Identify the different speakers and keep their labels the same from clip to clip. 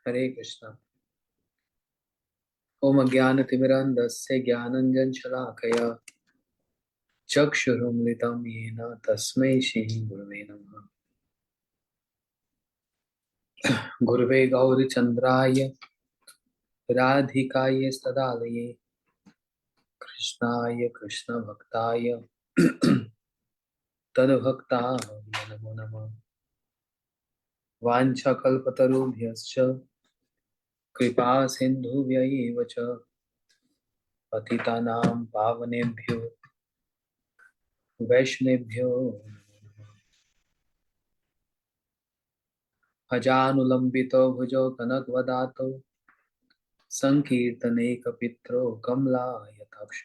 Speaker 1: हरे कृष्णा। ओम अज्ञानतिमिरान्धस्य ज्ञानाञ्जनशलाकया चक्षुरुन्मिलितं येन तस्मै श्रीगुरवे नमः। गुरुवे गौरचन्द्राय राधिकाय सदालये कृष्णाय कृष्णभक्ताय तद्भक्ताय नमो नमः। वाञ्छाकल्पतरुभ्यश्च कृपा सिन्धुभ्यैव च पतितानां पावनेभ्यो वैष्णवेभ्यो नमो नमः। अजानुलम्बितो भुजौ कनकवदातो संकीर्तने कपित्रो कमलायताक्ष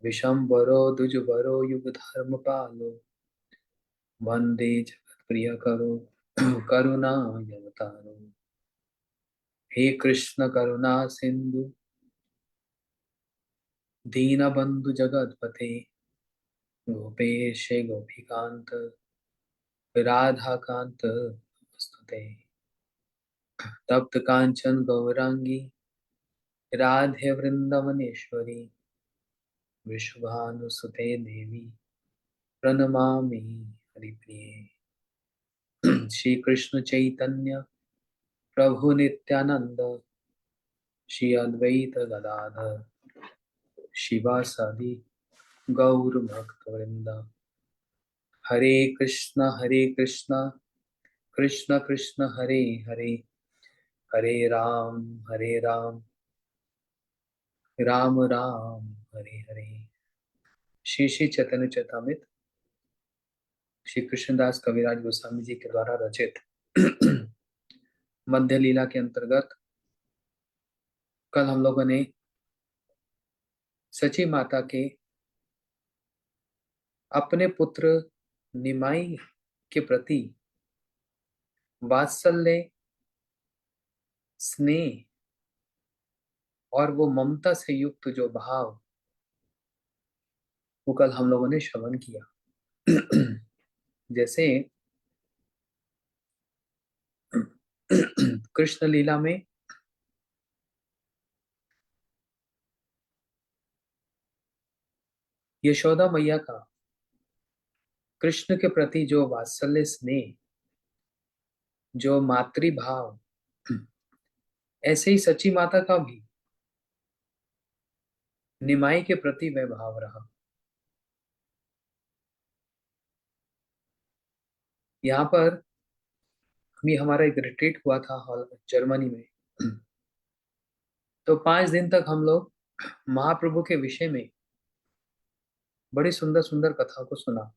Speaker 1: विशंबरो द्विजबरो युगधर्मपालो वंदे जगत्प्रियकरो करुणावतारो। हे कृष्ण करुणा सिंधु दीनबंधु जगतपते गोपेश गोपिकांत राधाकांत नमस्तुते। तप्त कांचन गौरांगी राधे वृंदावनेश्वरी विश्वभानुसुते देवी प्रणमामि हरिप्रिये। श्री कृष्ण चैतन्य प्रभु नित्यानंद श्री अद्वैत गदाधर शिवासादि गौर भक्त वृंद। हरे कृष्णा कृष्ण कृष्ण हरे हरे हरे राम राम राम हरे हरे। श्री श्री चैतन्य चैतामृत श्री कृष्णदास कविराज गोस्वामी जी के द्वारा रचित मध्य लीला के अंतर्गत कल हम लोगों ने सची माता के अपने पुत्र निमाई के प्रति वात्सल्य, स्नेह और वो ममता से युक्त जो भाव, वो कल हम लोगों ने श्रवण किया। जैसे कृष्ण लीला में यशोदा मैया का कृष्ण के प्रति जो वात्सल्य, स्नेह, जो मातृभाव, ऐसे ही सची माता का भी निमाई के प्रति वह भाव रहा। यहाँ पर अभी हमारा एक रिट्रीट हुआ था हॉल जर्मनी में। तो 5 दिन तक हम लोग महाप्रभु के विषय में बड़ी सुंदर सुंदर कथाओं को सुना,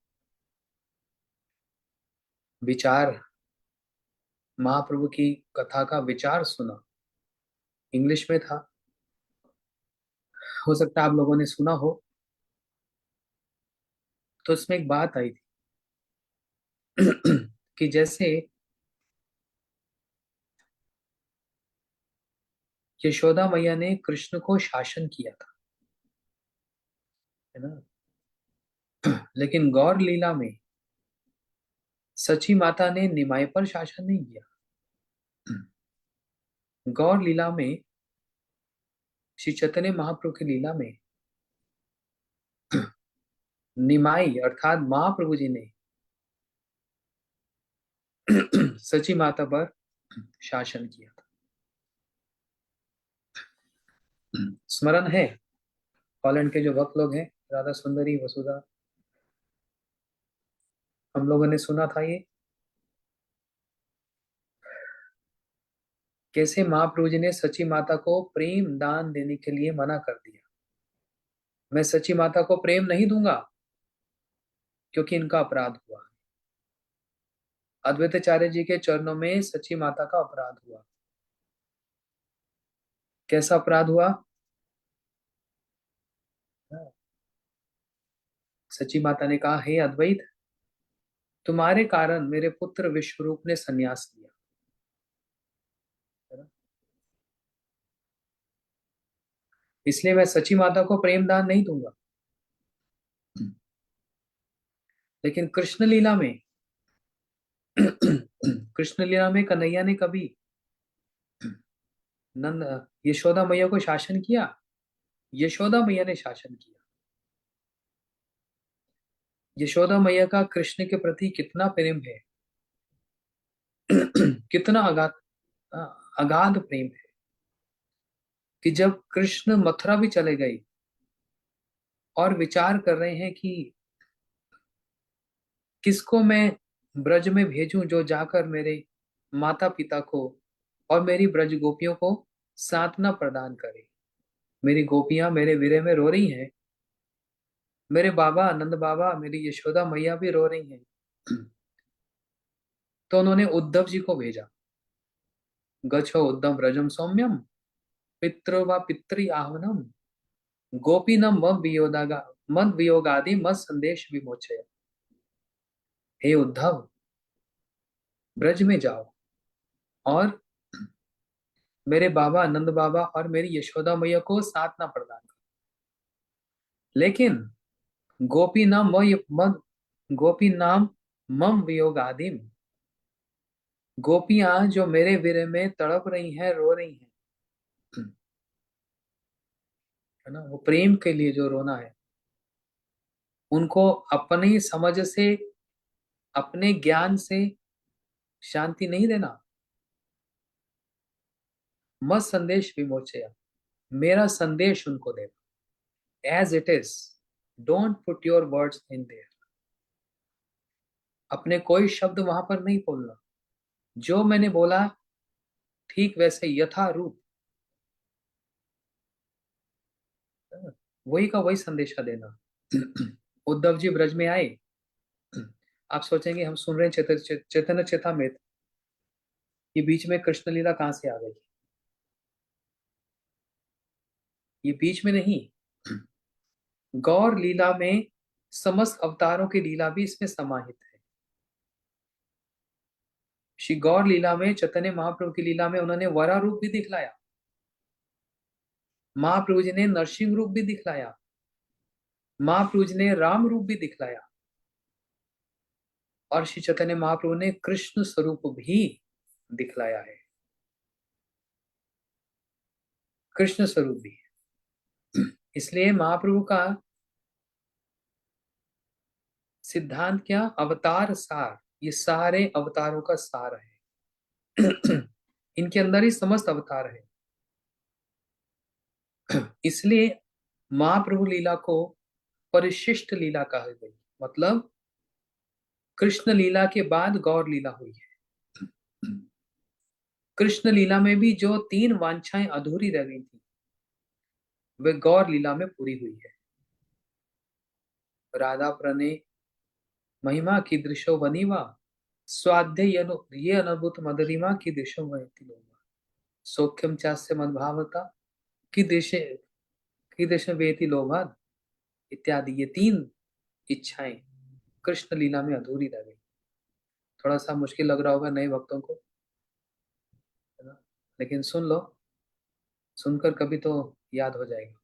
Speaker 1: विचार, महाप्रभु की कथा का विचार सुना। इंग्लिश में था, हो सकता है आप लोगों ने सुना हो। तो इसमें एक बात आई थी कि जैसे यशोदा मैया ने कृष्ण को शासन किया था, है ना, लेकिन गौर लीला में सची माता ने निमाई पर शासन नहीं किया। गौर लीला में श्री चैतन्य महाप्रभु की लीला में निमाई अर्थात महाप्रभु जी ने सची माता पर शासन किया था। स्मरण है हॉलैंड के जो भक्त लोग हैं, राधा सुंदरी वसुधा, हम लोगों ने सुना था ये कैसे महाप्रभु जी ने सची माता को प्रेम दान देने के लिए मना कर दिया। मैं सची माता को प्रेम नहीं दूंगा क्योंकि इनका अपराध हुआ। अद्वैताचार्य जी के चरणों में सची माता का अपराध हुआ। कैसा अपराध हुआ? सची माता ने कहा, हे अद्वैत, तुम्हारे कारण मेरे पुत्र विश्वरूप ने संन्यास लिया, है ना? इसलिए मैं सची माता को प्रेम दान नहीं दूंगा। लेकिन कृष्ण लीला में कृष्ण लीला में कन्हैया ने कभी नंद यशोदा मैया को शासन किया, यशोदा मैया ने शासन किया। यशोदा मैया का कृष्ण के प्रति कितना प्रेम है, कितना अगाध, अगाध प्रेम है कि जब कृष्ण मथुरा भी चले गए और विचार कर रहे हैं कि किसको मैं ब्रज में भेजूं जो जाकर मेरे माता पिता को और मेरी ब्रज गोपियों को सांत्वना प्रदान करे। मेरी गोपियां मेरे विरह में रो रही हैं, मेरे बाबा नंद बाबा, मेरी यशोदा मैया भी रो रही हैं। तो उन्होंने उद्धव जी को भेजा। गच्छो उद्धव व्रजम सौम्यम, पितरो व पितृ आहवनम, गोपीनम मद वियोगादि मद संदेश विमोचय। हे उद्धव, ब्रज में जाओ और मेरे बाबा नंद बाबा और मेरी यशोदा मैया को सांत्वना प्रदान करो। लेकिन गोपी नाम मद गोपी नाम मम वियोग आदिम, गोपियां जो मेरे विरह में तड़प रही हैं, रो रही हैं, है ना, वो प्रेम के लिए जो रोना है, उनको अपनी समझ से, अपने ज्ञान से शांति नहीं देना। मत संदेश विमोचया, मेरा संदेश उनको देना, as it is, don't put your words in there. अपने कोई शब्द वहां पर नहीं बोलना, जो मैंने बोला ठीक वैसे यथा रूप, वही का वही संदेशा देना। उद्धव जी ब्रज में आए। आप सोचेंगे हम सुन रहे हैं चैतन्य चेतामृत, ये बीच में कृष्ण लीला कहां से आ गई? ये बीच में नहीं, गौर लीला में समस्त अवतारों की लीला भी इसमें समाहित है। श्री गौर लीला में, चैतन्य महाप्रभु की लीला में उन्होंने वरा रूप भी दिखलाया, महाप्रभु जी ने नरसिंह रूप भी दिखलाया, महाप्रभु जी ने राम रूप भी दिखलाया, और श्री चैतन्य महाप्रभु ने कृष्ण स्वरूप भी दिखलाया है, कृष्ण स्वरूप भी। इसलिए महाप्रभु का सिद्धांत क्या? अवतार सार, ये सारे अवतारों का सार है। इनके अंदर ही समस्त अवतार है। इसलिए महाप्रभु लीला को परिशिष्ट लीला कहा गई, मतलब कृष्ण लीला के बाद गौर लीला हुई है। कृष्ण लीला में भी जो 3 वांछाएं अधूरी रह गई थी, वे गौर लीला में पूरी हुई है। राधा प्रणय महिमा की दृश्यो बनीवा, स्वाध्याय ये अनुभूत मदरिमा की दृश्यो वहति लोमा, सौख्यम चास्य मदभावता की देशे की देश वेति लोभाद इत्यादि, ये 3 इच्छाएं कृष्ण लीला में अधूरी रह गई। थोड़ा सा मुश्किल लग रहा होगा नए भक्तों को, है ना, लेकिन सुन लो, सुनकर कभी तो याद हो जाएगा।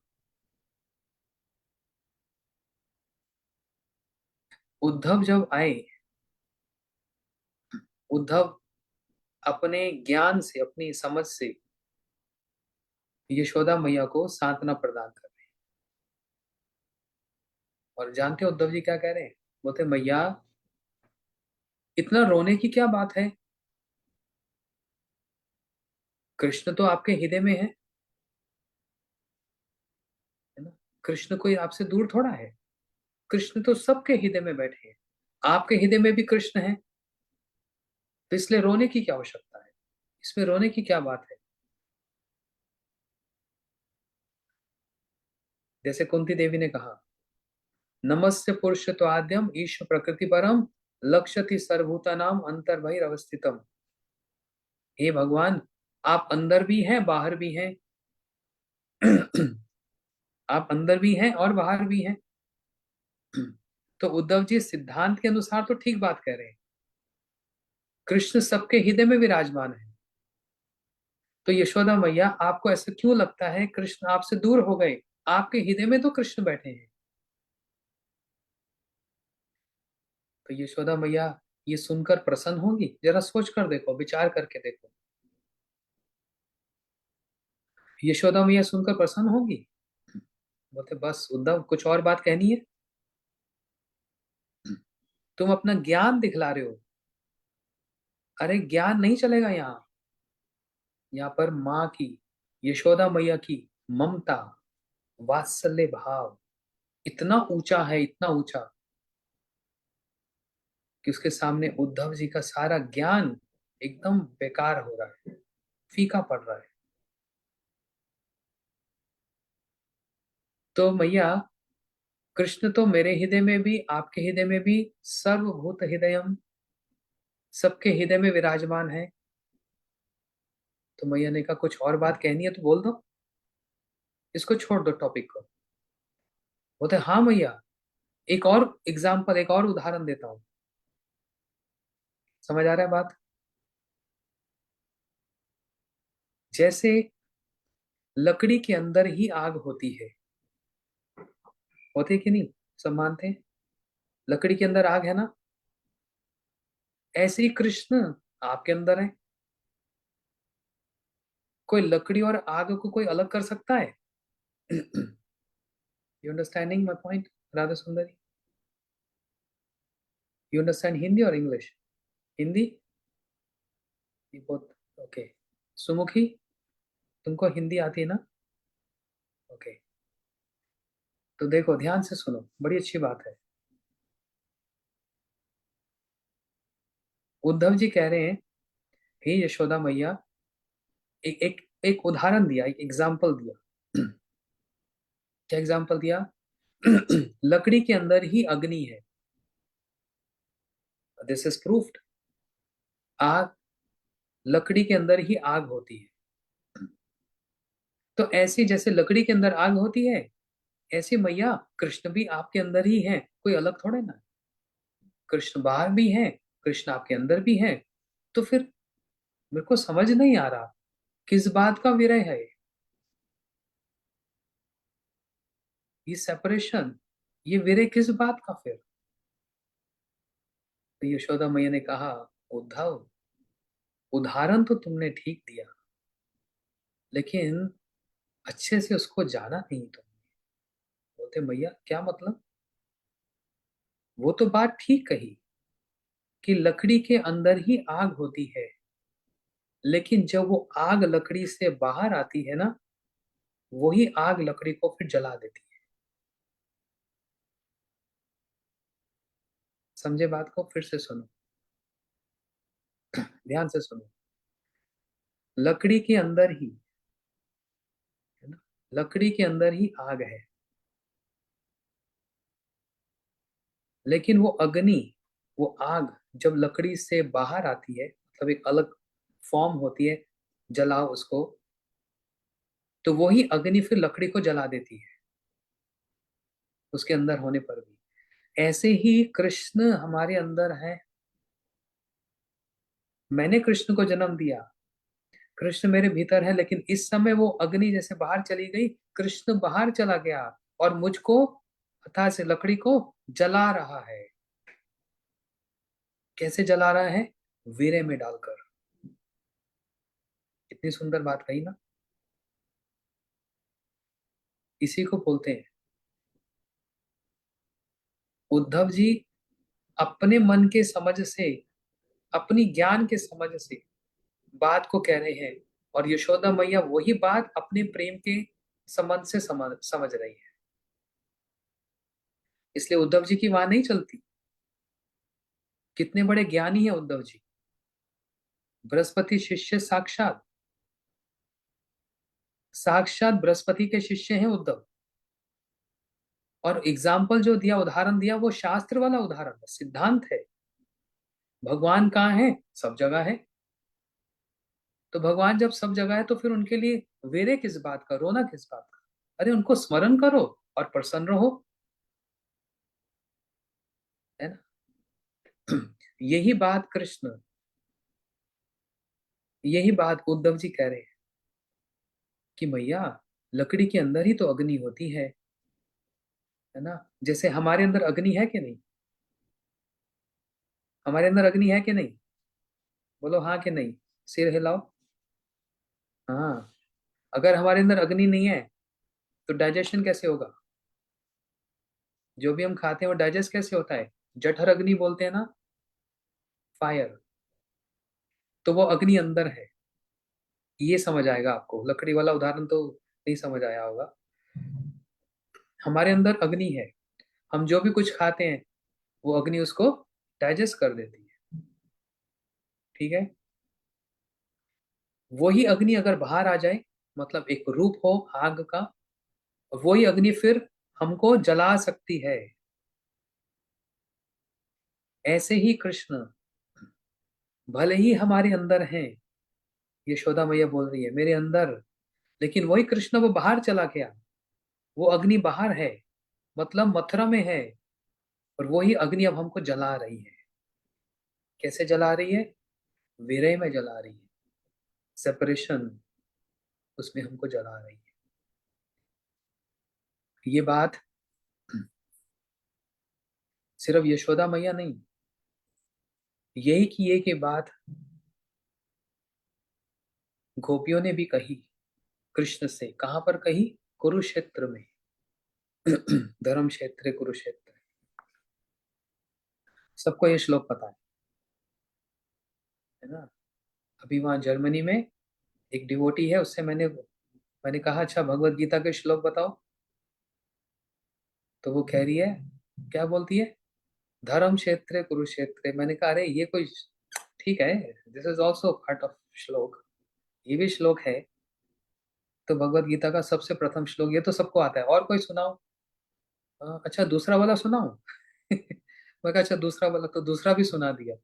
Speaker 1: उद्धव जब आए, उद्धव अपने ज्ञान से, अपनी समझ से यशोदा मैया को सांत्वना प्रदान कर रहे हैं। और जानते हो उद्धव जी क्या कह रहे हैं? बोलते मैया, इतना रोने की क्या बात कृष्ण तो आपके हृदय में है ना, कृष्ण कोई आपसे दूर थोड़ा है, कृष्ण तो सबके हृदय में बैठे हैं, आपके हृदय में भी कृष्ण है, तो इसलिए रोने की क्या आवश्यकता है, इसमें रोने की क्या बात है? जैसे कुंती देवी ने कहा, नमस्य पुरुष तो आद्यम ईश प्रकृति परम, लक्ष्यति सर्वभूता नाम अंतर बहिर्वस्थितम। हे भगवान, आप अंदर भी हैं, बाहर भी हैं। आप अंदर भी हैं और बाहर भी हैं। तो उद्धव जी सिद्धांत के अनुसार तो ठीक बात कह रहे हैं, कृष्ण सबके हृदय में विराजमान है। तो यशोदा मैया, आपको ऐसा क्यों लगता है कृष्ण आपसे दूर हो गए? आपके हृदय में तो कृष्ण बैठे हैं। तो यशोदा मैया ये सुनकर प्रसन्न होंगी? जरा सोच कर देखो, विचार करके देखो। यशोदा मैया सुनकर प्रसन्न होगी? बोलते बस उद्धव, कुछ और बात कहनी है? तुम अपना ज्ञान दिखला रहे हो। अरे ज्ञान नहीं चलेगा यहाँ। यहाँ पर माँ की, यशोदा मैया की ममता, वात्सल्य भाव इतना ऊंचा है, इतना ऊंचा, कि उसके सामने उद्धव जी का सारा ज्ञान एकदम बेकार हो रहा है, फीका पड़ रहा है। तो मैया, कृष्ण तो मेरे हृदय में भी, आपके हृदय में भी, सर्वभूत हृदयम, सबके हृदय में विराजमान है। तो मैया ने कहा कुछ और बात कहनी है तो बोल दो, इसको छोड़ दो टॉपिक को। बोलते हाँ मैया, एक और एग्जाम्पल, एक और उदाहरण देता हूं। समझ आ रहा है बात? जैसे लकड़ी के अंदर ही आग होती है, होती है कि नहीं? सब मानते हैं लकड़ी के अंदर आग है ना। ऐसे ही कृष्ण आपके अंदर है। कोई लकड़ी और आग को कोई अलग कर सकता है? You understanding my point Radha Sundari? You understand Hindi और इंग्लिश? हिंदी बोथ? ओके। सुमुखी, तुमको हिंदी आती है ना? ओके। तो देखो ध्यान से सुनो, बड़ी अच्छी बात है। उद्धव जी कह रहे हैं, हे यशोदा मैया, एक एक एक उदाहरण दिया, एक एग्जाम्पल दिया। क्या एग्जाम्पल दिया? लकड़ी के अंदर ही अग्नि है, दिस इज प्रूफ्ड। आग, लकड़ी के अंदर ही आग होती है। तो ऐसी जैसे लकड़ी के अंदर आग होती है, ऐसी मैया कृष्ण भी आपके अंदर ही है, कोई अलग थोड़े ना। कृष्ण बाहर भी है, कृष्ण आपके अंदर भी है। तो फिर मेरे को समझ नहीं आ रहा, किस बात का विरह है ये सेपरेशन, ये विरह किस बात का फिर? तो यशोदा मैया ने कहा, उद्धव, उदाहरण तो तुमने ठीक दिया, लेकिन अच्छे से उसको जाना नहीं तुमने। बोलते मैया क्या मतलब? वो तो बात ठीक कही कि लकड़ी के अंदर ही आग होती है, लेकिन जब वो आग लकड़ी से बाहर आती है ना, वही आग लकड़ी को फिर जला देती है। समझे बात को? फिर से सुनो, ध्यान से सुनो। लकड़ी के अंदर ही, है ना, लकड़ी के अंदर ही आग है, लेकिन वो अग्नि, वो आग जब लकड़ी से बाहर आती है, मतलब एक अलग फॉर्म होती है, जलाओ उसको, तो वही अग्नि फिर लकड़ी को जला देती है, उसके अंदर होने पर भी। ऐसे ही कृष्ण हमारे अंदर है। मैंने कृष्ण को जन्म दिया, कृष्ण मेरे भीतर है, लेकिन इस समय वो अग्नि जैसे बाहर चली गई, कृष्ण बाहर चला गया और मुझको, हथा से लकड़ी को जला रहा है। कैसे जला रहा है? वीरे में डालकर। इतनी सुंदर बात कही ना। इसी को बोलते हैं उद्धव जी अपने मन के समझ से, अपनी ज्ञान के समझ से बात को कह रहे हैं, और यशोदा मैया वही बात अपने प्रेम के संबंध से समझ रही है। इसलिए उद्धव जी की वहां नहीं चलती। कितने बड़े ज्ञानी है उद्धव जी, बृहस्पति शिष्य साक्षात, साक्षात बृहस्पति के शिष्य हैं उद्धव। और एग्जाम्पल जो दिया, उदाहरण दिया, वो शास्त्र वाला उदाहरण है, सिद्धांत है। भगवान कहाँ है? सब जगह है। तो भगवान जब सब जगह है, तो फिर उनके लिए वेरे किस बात का, रोना किस बात का? अरे उनको स्मरण करो और प्रसन्न रहो, है ना। यही बात कृष्ण, यही बात उद्धव जी कह रहे हैं कि मैया, लकड़ी के अंदर ही तो अग्नि होती है ना। जैसे हमारे अंदर अग्नि है कि नहीं? हमारे अंदर अग्नि है कि नहीं? बोलो हाँ कि नहीं, सिर हिलाओ। हाँ। अगर हमारे अंदर अग्नि नहीं है तो डाइजेशन कैसे होगा? जो भी हम खाते हैं वो डाइजेस्ट कैसे होता है? जठर अग्नि बोलते हैं ना, फायर। तो वो अग्नि अंदर है। ये समझ आएगा आपको, लकड़ी वाला उदाहरण तो नहीं समझ आया होगा। हमारे अंदर अग्नि है, हम जो भी कुछ खाते हैं वो अग्नि उसको डाइजेस्ट कर देती है। ठीक है। वही अग्नि अगर बाहर आ जाए, मतलब एक रूप हो आग का, वही अग्नि फिर हमको जला सकती है। ऐसे ही कृष्ण भले ही हमारे अंदर हैं, यशोदा मैया बोल रही है मेरे अंदर, लेकिन वही कृष्ण वो बाहर चला गया, वो अग्नि बाहर है, मतलब मथुरा में है, और वही अग्नि अब हमको जला रही है। कैसे जला रही है? विरह में जला रही है, सेपरेशन, उसमें हमको जला रही है। ये बात सिर्फ यशोदा मैया नहीं, यही की ये की बात गोपियों ने भी कही कृष्ण से। कहां पर कही? कुरुक्षेत्र में। धर्म क्षेत्र कुरुक्षेत्र। सबको ये श्लोक पता है ना? अभी वहां जर्मनी में एक डिवोटी है, उससे मैंने कहा अच्छा भगवत गीता के श्लोक बताओ। तो वो कह रही है, क्या बोलती है? धर्म क्षेत्र कुरुक्षेत्र। मैंने कहा अरे ये कोई, ठीक है, this is also part of श्लोक, ये भी श्लोक है। तो भगवत गीता का सबसे प्रथम श्लोक ये तो सबको आता है, और कोई सुनाओ। अच्छा दूसरा वाला सुनाओ। मैं कहा अच्छा दूसरा वाला, तो दूसरा भी सुना दिया।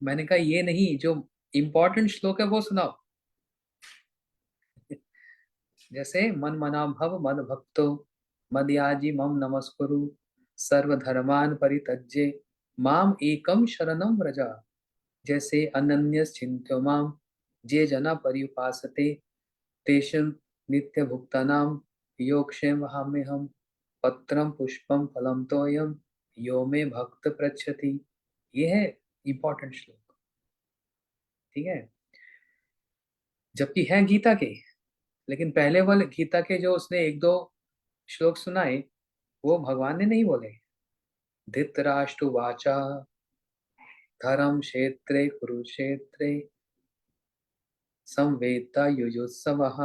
Speaker 1: मैंने कहा ये नहीं, जो इम्पोर्टेंट श्लोक है वो सुनाओ। जैसे मन मना भव मद भक्तो मदयाजी मम नमस्कुरु सर्वधर्मान परित्यज्य माम एकम शरणम व्रजा। जैसे अनन्य चिंत्यो माम जे जना पर्युपासते तेषु नित्य भुक्तानाम योगक्षेम हम पत्रम पुष्पम फलम तोयम यो मे भक्त पृच्छति। ये है इंपॉर्टेंट श्लोक। ठीक है। जबकि है गीता के, लेकिन पहले वाले गीता के जो उसने एक दो श्लोक सुनाए, वो भगवान ने नहीं बोले। धृतराष्ट्रवाचा धर्म क्षेत्रे कुरुक्षेत्रे संवेत्ता युयुत्सवः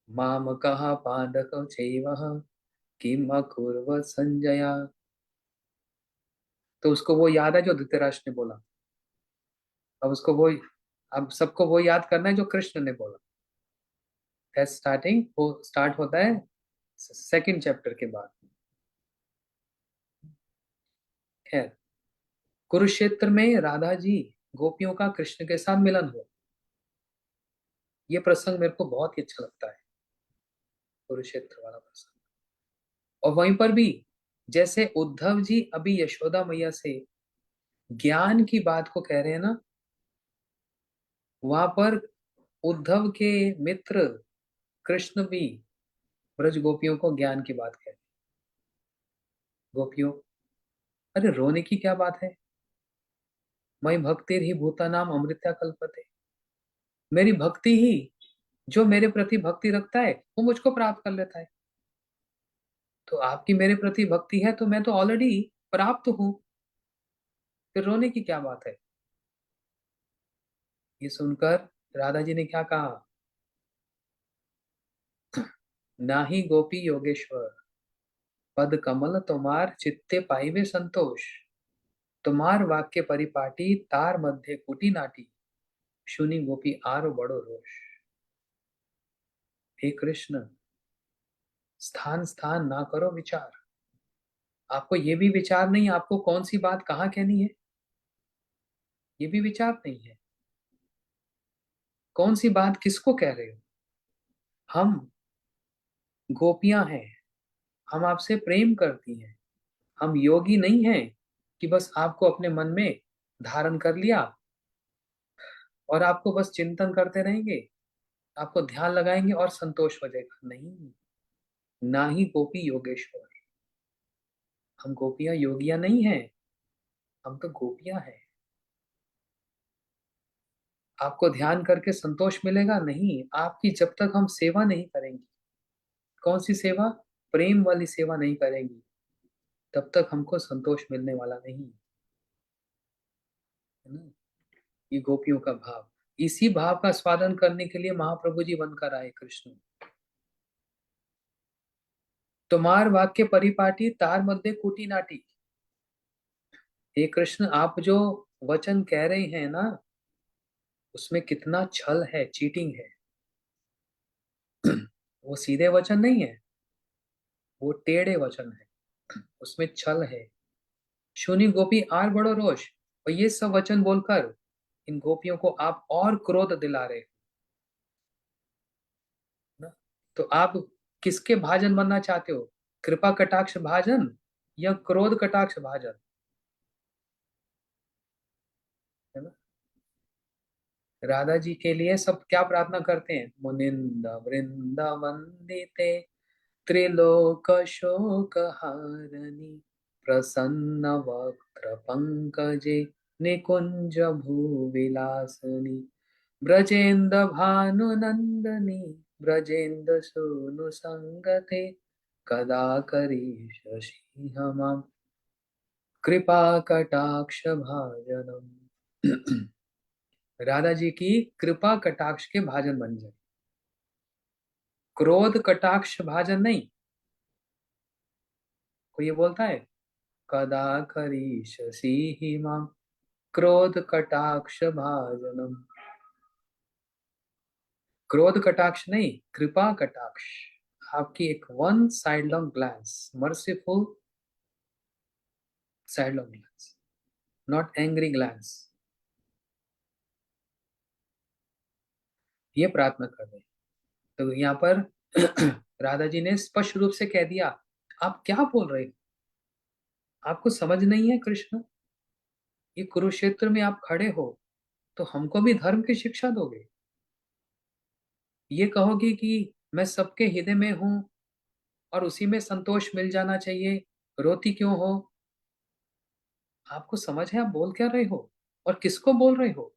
Speaker 1: मामकः पाण्डवः चैव किम अकुर्वत संजय। तो उसको वो याद है जो धृतराष्ट्र ने बोला। अब उसको वो, अब सबको वो याद करना है जो कृष्ण ने बोला। स्टार्टिंग वो स्टार्ट होता है सेकंड चैप्टर के बाद। खैर, कुरुक्षेत्र में राधा जी गोपियों का कृष्ण के साथ मिलन हुआ। ये प्रसंग मेरे को बहुत ही अच्छा लगता है, कुरुक्षेत्र वाला प्रसंग। और वहीं पर भी जैसे उद्धव जी अभी यशोदा मैया से ज्ञान की बात को कह रहे हैं ना, वहां पर उद्धव के मित्र कृष्ण भी ब्रज गोपियों को ज्ञान की बात कह रहे हैं। गोपियों, अरे रोने की क्या बात है? मई भक्तिर ही भूता नाम अमृता कल्पते। मेरी भक्ति ही, जो मेरे प्रति भक्ति रखता है वो मुझको प्राप्त कर लेता है। तो आपकी मेरे प्रति भक्ति है तो मैं तो ऑलरेडी प्राप्त हूं, फिर रोने की क्या बात है? ये सुनकर राधा जी ने क्या कहा? नाही गोपी योगेश्वर पद कमल तुम्हार चित्ते पाइवे संतोष। तुम्हार वाक्य परिपाटी तार मध्य कुटी नाटी सुनी गोपी आरो बड़ो रोष। हे कृष्ण, स्थान स्थान ना करो विचार। आपको ये भी विचार नहीं आपको कौन सी बात कहाँ कहनी है, ये भी विचार नहीं है। कौन सी बात किसको कह रहे हो? हम गोपियां हैं, हम आपसे प्रेम करती हैं। हम योगी नहीं हैं कि बस आपको अपने मन में धारण कर लिया और आपको बस चिंतन करते रहेंगे, आपको ध्यान लगाएंगे और संतोष हो जाएगा। नहीं, ना ही गोपी योगेश्वर। हम गोपियां योगियां नहीं हैं, हम तो गोपियां हैं। आपको ध्यान करके संतोष मिलेगा? नहीं, आपकी जब तक हम सेवा नहीं करेंगे। कौन सी सेवा? प्रेम वाली सेवा नहीं करेंगी, तब तक हमको संतोष मिलने वाला नहीं है ना। ये गोपियों का भाव, इसी भाव का स्वादन करने के लिए महाप्रभु जी बनकर आए कृष्ण। तुम्हार वाक्य परिपाटी तार मध्य कुटी नाटी। हे कृष्ण, आप जो वचन कह रहे हैं ना, उसमें कितना छल है, चीटिंग है। वो सीधे वचन नहीं है, वो टेढ़े वचन है, उसमें छल है। शूनी गोपी आर बड़ो रोष, और ये सब वचन बोलकर इन गोपियों को आप और क्रोध दिला रहे हो ना। तो आप किसके भाजन बनना चाहते हो? कृपा कटाक्ष भाजन या क्रोध कटाक्ष भाजन, है ना। राधा जी के लिए सब क्या प्रार्थना करते हैं? मुनिंद वृंद वंदिते त्रिलोक शोक हारणी प्रसन्न वक्त्र पंकजे निकुंज भूविलासनी ब्रजेन्द्र भानुनंदनी ब्रजेन्द्र सूनु संगते कदा करीष्यसि मां कृपा कटाक्ष भाजनम। राधा जी की कृपा कटाक्ष के भाजन बन जाए, क्रोध कटाक्ष भाजन नहीं। कोई ये बोलता है कदा करीष्यसि मां क्रोध कटाक्ष भाजनम। क्रोध कटाक्ष नहीं, कृपा कटाक्ष। आपकी एक one sidelong glance, merciful sidelong glance, not angry glance. ये प्रार्थना कर रहे हैं। तो यहाँ पर राधा जी ने स्पष्ट रूप से कह दिया, आप क्या बोल रहे हो? आपको समझ नहीं है कृष्ण? ये कुरुक्षेत्र में आप खड़े हो तो हमको भी धर्म की शिक्षा दोगे? ये कहोगे कि मैं सबके हृदय में हूं और उसी में संतोष मिल जाना चाहिए, रोती क्यों हो? आपको समझ है आप बोल क्या रहे हो और किसको बोल रहे हो?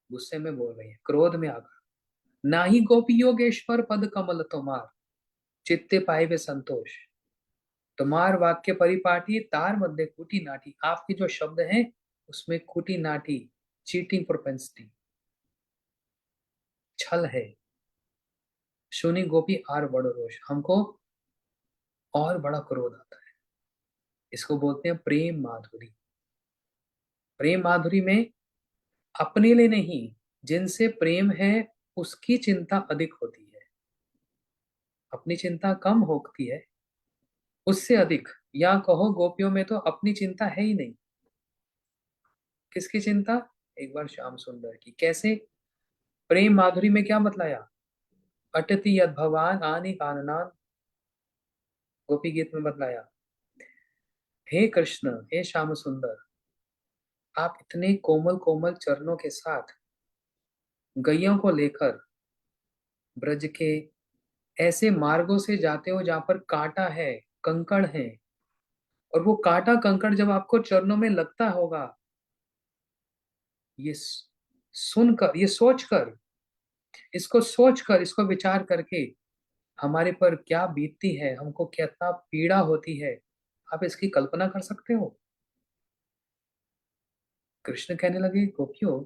Speaker 1: गुस्से में बोल रही है, क्रोध में आकर। ना ही गोपी योगेश्वर पद कमल तुम्हार चित्ते पाए वे संतोष, तुम्हार वाक्य परिपाटी तार मध्य खूटी नाटी। आपके जो शब्द हैं उसमें खूटी नाटी, चीटिंग प्रोपेंसिटी, छल है। सुनी गोपी आर बड़ो रोष, हमको और बड़ा क्रोध आता है। इसको बोलते हैं प्रेम माधुरी। प्रेम माधुरी में अपने लिए नहीं, जिनसे प्रेम है उसकी चिंता अधिक होती है, अपनी चिंता कम होती है, उससे अधिक। या कहो गोपियों में तो अपनी चिंता है ही नहीं। किसकी चिंता? एक बार श्याम सुंदर की। कैसे? प्रेम माधुरी में क्या बतलाया? अटति यद भगवान आनि काननान, गोपी गीत में बतलाया, हे कृष्ण, हे श्याम सुंदर, आप इतने कोमल कोमल चरणों के साथ गैयों को लेकर ब्रज के ऐसे मार्गों से जाते हो जहां पर कांटा है, कंकड़ है, और वो कांटा कंकड़ जब आपको चरणों में लगता होगा, ये सुनकर, ये सोचकर, इसको सोचकर, इसको विचार करके हमारे पर क्या बीतती है, हमको कितना पीड़ा होती है, आप इसकी कल्पना कर सकते हो? कृष्ण कहने लगे, गोपियों,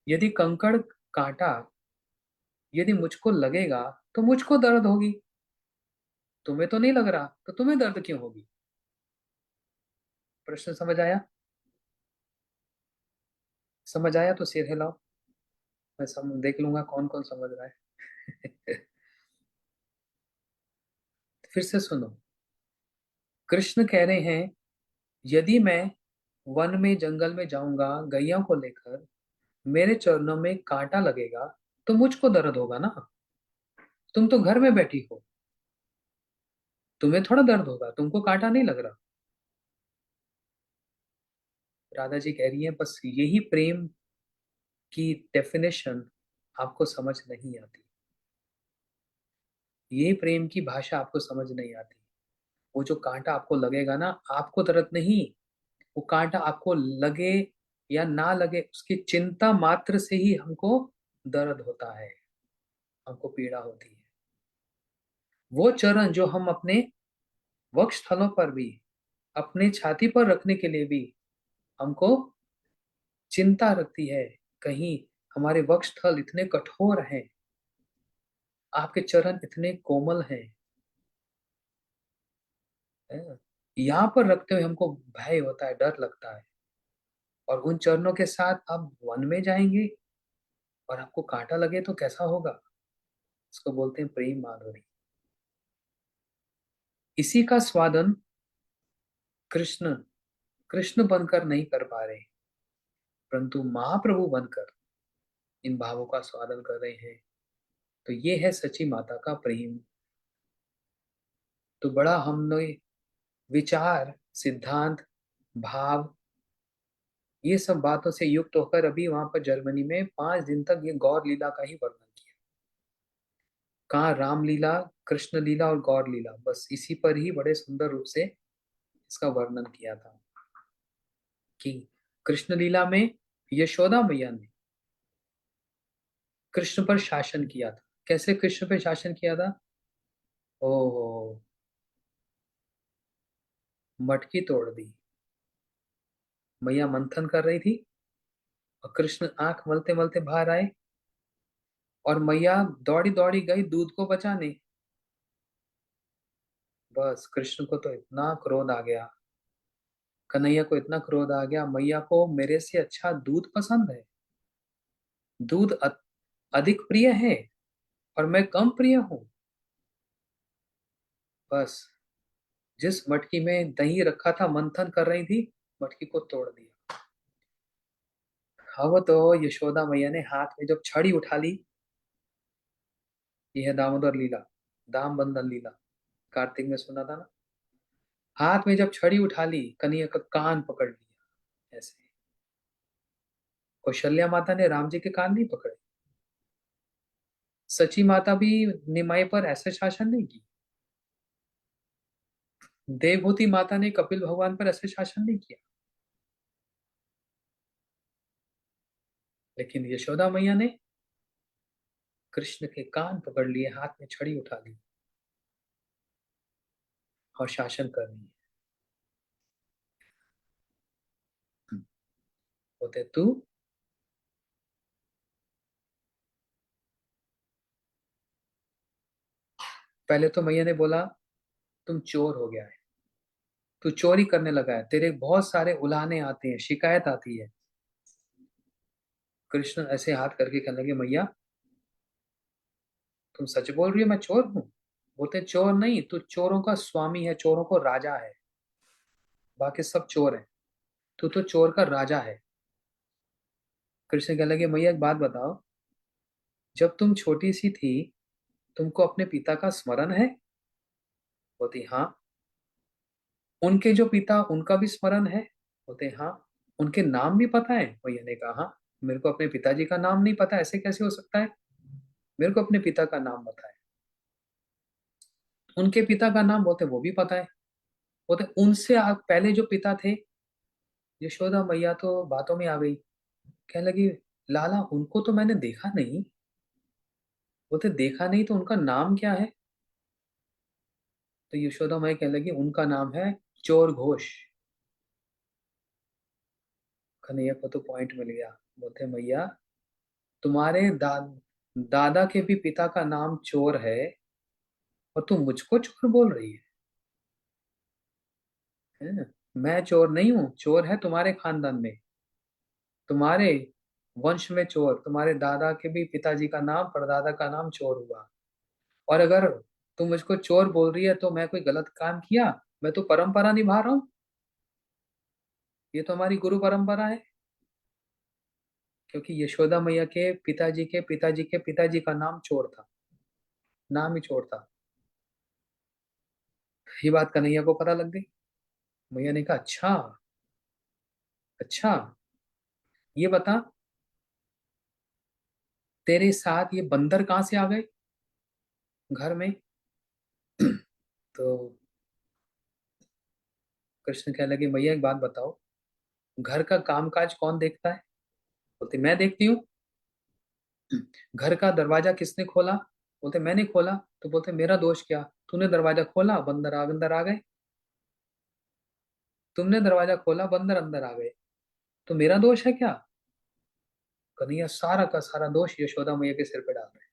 Speaker 1: यदि कंकड़ कांटा यदि मुझको लगेगा तो मुझको दर्द होगी, तुम्हें तो नहीं लग रहा, तो तुम्हें दर्द क्यों होगी? प्रश्न समझ आया? समझ आया तो सिर हिलाओ, मैं देख लूंगा कौन कौन समझ रहा है। फिर से सुनो, कृष्ण कह रहे हैं, यदि मैं वन में जंगल में जाऊंगा गैया को लेकर, मेरे चरणों में कांटा लगेगा तो मुझको दर्द होगा ना। तुम तो घर में बैठी हो, तुम्हें थोड़ा दर्द होगा, तुमको कांटा नहीं लग रहा। राधा जी कह रही है, बस यही प्रेम की डेफिनेशन आपको समझ नहीं आती, ये प्रेम की भाषा आपको समझ नहीं आती। वो जो कांटा आपको लगेगा ना, आपको दर्द नहीं, वो कांटा आपको लगे या ना लगे, उसकी चिंता मात्र से ही हमको दर्द होता है, हमको पीड़ा होती है। वो चरण जो हम अपने वक्ष स्थलों पर भी, अपने छाती पर रखने के लिए भी हमको चिंता रखती है, कहीं हमारे वक्ष स्थल इतने कठोर हैं, आपके चरण इतने कोमल हैं, है? यहाँ पर रखते हुए हमको भय होता है, डर लगता है। और उन चरणों के साथ आप वन में जाएंगे और आपको कांटा लगे तो कैसा होगा? इसको बोलते हैं प्रेम माधुरी। इसी का स्वादन कृष्ण कृष्ण बनकर नहीं कर पा रहे, परंतु महाप्रभु बनकर इन भावों का स्वादन कर रहे हैं। तो ये है सच्ची माता का प्रेम। तो बड़ा हमने विचार, सिद्धांत, भाव, ये सब बातों से युक्त होकर अभी वहां पर जर्मनी में 5 दिन तक ये गौर लीला का ही वर्णन किया। कहाँ रामलीला, कृष्ण लीला और गौर लीला, बस इसी पर ही बड़े सुंदर रूप से इसका वर्णन किया था कि कृष्ण लीला में यशोदा मैया ने कृष्ण पर शासन किया था। कैसे कृष्ण पर शासन किया था? ओ, मटकी तोड़ दी। मैया मंथन कर रही थी और कृष्ण आंख मलते मलते बाहर आए, और मैया दौड़ी दौड़ी गई दूध को बचाने। बस कृष्ण को तो इतना क्रोध आ गया, कन्हैया को इतना क्रोध आ गया, मैया को मेरे से अच्छा दूध पसंद है, दूध अधिक प्रिय है और मैं कम प्रिय हूं। बस जिस मटकी में दही रखा था, मंथन कर रही थी, मटकी को तोड़ दिया। अब तो यशोदा मैया ने हाथ में जब छड़ी उठा ली, यह है दामोदर लीला, दाम बंधन लीला, कार्तिक में सुना था ना। हाथ में जब छड़ी उठा ली, कन्हैया का कान पकड़ लिया ऐसे। कौशल्या माता ने राम जी के कान नहीं पकड़े। सची माता भी निमाई पर ऐसे शासन नहीं की। देवभूति माता ने कपिल भगवान पर ऐसे शासन नहीं किया। लेकिन यशोदा मैया ने कृष्ण के कान पकड़ लिए, हाथ में छड़ी उठा ली और शासन कर रही है। बोलते तू, पहले तो मैया ने बोला तुम चोर हो गया है, तू चोरी करने लगा है, तेरे बहुत सारे उलाहने आते हैं, शिकायत आती है। कृष्ण ऐसे हाथ करके कहने लगे मैया तुम सच बोल रही हो, मैं चोर हूँ? बोलते चोर नहीं, तू चोरों का स्वामी है, चोरों को राजा है, बाकी सब चोर है, तू तो चोर का राजा है। कृष्ण कहने लगे मैया एक बात बताओ, जब तुम छोटी सी थी तुमको अपने पिता का स्मरण है? बोलती हाँ। उनके जो पिता उनका भी स्मरण है? बोलते हाँ। उनके नाम भी पता है? भैया ने कहा हाँ। मेरे को अपने पिताजी का नाम नहीं पता, ऐसे कैसे हो सकता है? मेरे को अपने पिता का नाम पता है। उनके पिता का नाम बोलते वो भी पता है। बोलते उनसे आप पहले जो पिता थे, यशोदा मैया तो बातों में आ गई, कहने लगी लाला उनको तो मैंने देखा नहीं। बोलते देखा नहीं तो उनका नाम क्या है? तो यशोदा मैया कहने लगी उनका नाम है चोर घोष। कन्हैया को तो पॉइंट मिल गया। बोलते मैया तुम्हारे दादा के भी पिता का नाम चोर है और तुम मुझको चोर बोल रही है? मैं चोर नहीं हूं, चोर है तुम्हारे खानदान में, तुम्हारे वंश में चोर, तुम्हारे दादा के भी पिताजी का नाम, परदादा का नाम चोर हुआ। और अगर तुम मुझको चोर बोल रही है तो मैं कोई गलत काम किया? मैं तो परंपरा निभा रहा हूँ, ये तो हमारी गुरु परंपरा है। क्योंकि यशोदा मैया के पिताजी के पिताजी के पिताजी का नाम चोर था, नाम ही चोर था। ये बात कन्हैया को पता लग गई। मैया ने कहा अच्छा, अच्छा, ये बता तेरे साथ ये बंदर कहाँ से आ गए घर में? तो कृष्ण कहने लगे मैया एक बात बताओ, घर का कामकाज कौन देखता है? बोलते मैं देखती हूँ। घर का दरवाजा किसने खोला? बोलते मैंने खोला। तो बोलते मेरा दोष क्या? तूने दरवाजा खोला, बंदर अंदर आ गए। तुमने दरवाजा खोला, बंदर अंदर आ गए, तो मेरा दोष है क्या? कन्हैया सारा का सारा दोष यशोदा मैया के सिर पे डाल रहे हैं।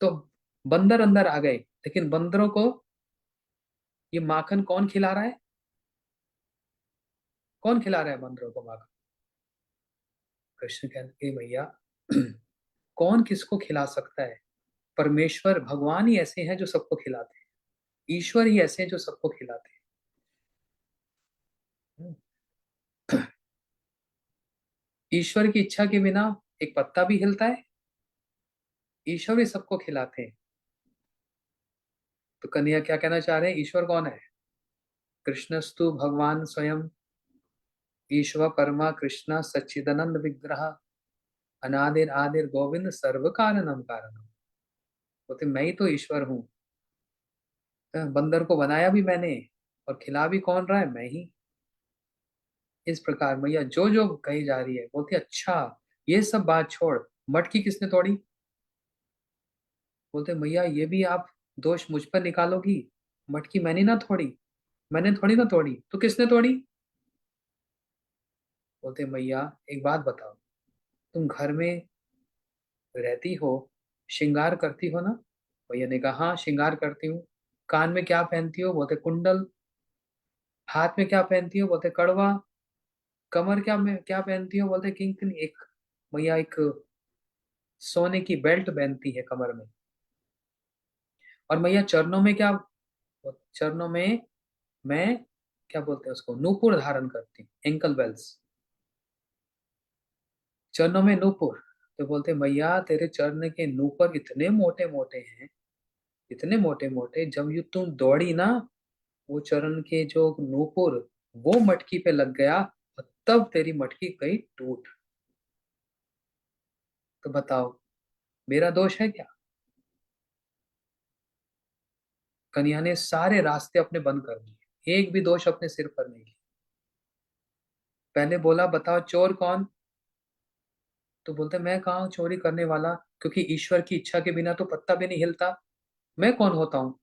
Speaker 1: तो बंदर अंदर आ गए, लेकिन बंदरों को ये माखन कौन खिला रहा है? कौन खिला रहा है बंदरों को माखन? कृष्ण कहते भैया कौन किसको खिला सकता है? परमेश्वर भगवान ही ऐसे हैं जो सबको खिलाते हैं, ईश्वर ही ऐसे हैं जो सबको खिलाते हैं। ईश्वर की इच्छा के बिना एक पत्ता भी हिलता है? ईश्वर ही सबको खिलाते हैं। तो कन्हैया क्या कहना चाह रहे हैं? ईश्वर कौन है? कृष्णस्तु भगवान स्वयं, ईश्वर परमा कृष्ण सच्चिदानंद विग्रह, अनादिर आदिर गोविंद सर्व कारणम कारणम। बोलते मैं ही तो ईश्वर हूँ। बंदर को बनाया भी मैंने, और खिला भी कौन रहा है? मैं ही। इस प्रकार मैया जो जो कही जा रही है, बोलती अच्छा ये सब बात छोड़, मटकी किसने तोड़ी? बोलते मैया ये भी आप दोष मुझ पर निकालोगी? मटकी मैंने ना तोड़ी, मैंने थोड़ी ना तोड़ी, तो किसने तोड़ी? बोलते मैया एक बात बताओ, तुम घर में रहती हो, श्रृंगार करती हो ना? भैया ने कहा हाँ श्रृंगार करती हूँ। कान में क्या पहनती हो? बोलते कुंडल। हाथ में क्या पहनती हो? बोलते कड़वा। कमर क्या पहनती हो? बोलते किंकनी। एक भैया एक सोने की बेल्ट पहनती है कमर में। और भैया चरणों में क्या? चरणों में मैं क्या बोलते हैं उसको, नूपुर धारण करती हूँ, एंकल बेल्स। चरणों में नूपुर। तो बोलते भैया तेरे चरण के नूपुर इतने मोटे मोटे हैं, इतने मोटे मोटे, जब यू तुम दौड़ी ना, वो चरण के जो नूपुर वो मटकी पे लग गया, और तब तेरी मटकी गई टूट। तो बताओ मेरा दोष है क्या? कन्हैया ने सारे रास्ते अपने बंद कर दिए, एक भी दोष अपने सिर पर नहीं लिया। पहले बोला बताओ चोर कौन? तो बोलते मैं कहाँ हूं चोरी करने वाला, क्योंकि ईश्वर की इच्छा के बिना तो पत्ता भी नहीं हिलता। मैं कौन होता हूँ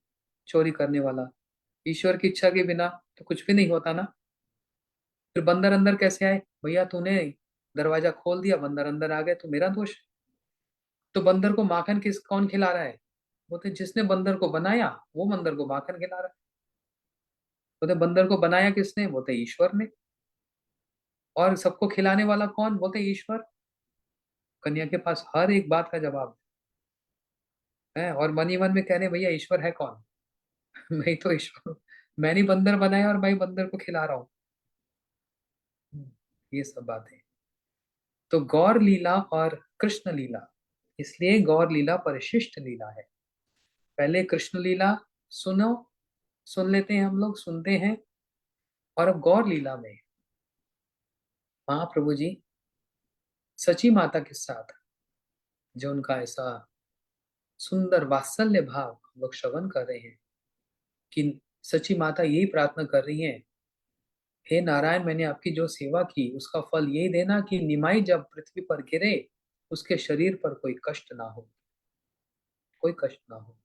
Speaker 1: चोरी करने वाला? ईश्वर की इच्छा के बिना तो कुछ भी नहीं होता ना। फिर बंदर अंदर कैसे आए? भैया तूने दरवाजा खोल दिया, बंदर अंदर आ गए, तो मेरा दोष? तो बंदर को माखन कौन खिला रहा है? बोलते जिसने बंदर को बनाया वो बंदर को माखन खिला रहा है। बोलते बंदर को बनाया किसने? बोलते ईश्वर ने। और सबको खिलाने वाला कौन? बोलते ईश्वर। कन्या के पास हर एक बात का जवाब है, और मन ही मन में कहने भैया ईश्वर है कौन? मैं ही तो ईश्वर हूँ। मैंने ही बंदर बनाया और मैं ही बंदर को खिला रहा हूँ। ये सब बातें। तो गौर लीला और कृष्ण लीला, इसलिए गौर लीला परिशिष्ट लीला है। पहले कृष्ण लीला सुनो, सुन लेते हैं हम लोग, सुनते हैं। और अब गौर लीला में महाप्रभु जी सची माता के साथ जो उनका ऐसा सुंदर वात्सल्य भाव हम लोग श्रवण कर रहे हैं, कि सची माता यही प्रार्थना कर रही है, हे नारायण मैंने आपकी जो सेवा की उसका फल यही देना कि निमाई जब पृथ्वी पर गिरे उसके शरीर पर कोई कष्ट ना हो, कोई कष्ट ना हो।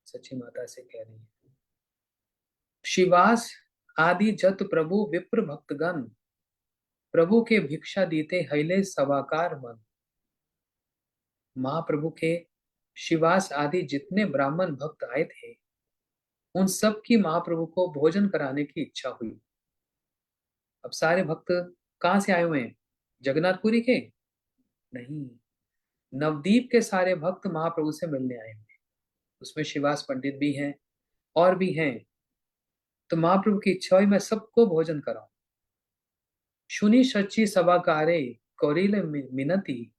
Speaker 1: सची माता से कह रही है। शिवास आदि जत प्रभु विप्र भक्तगण, प्रभु के भिक्षा दीते हैले सवाकार मन। महाप्रभु के शिवास आदि जितने ब्राह्मण भक्त आए थे, उन सब की महाप्रभु को भोजन कराने की इच्छा हुई। अब सारे भक्त कहाँ से आए हुए हैं? जगन्नाथपुरी के? नहीं, नवदीप के सारे भक्त महाप्रभु से मिलने आए हुए हैं। उसमें शिवास पंडित भी हैं और भी हैं। तो महाप्रभु की इच्छा हुई मैं सबको भोजन कराऊं। शुनि सच्ची सभाकारे कौरिल मिनती,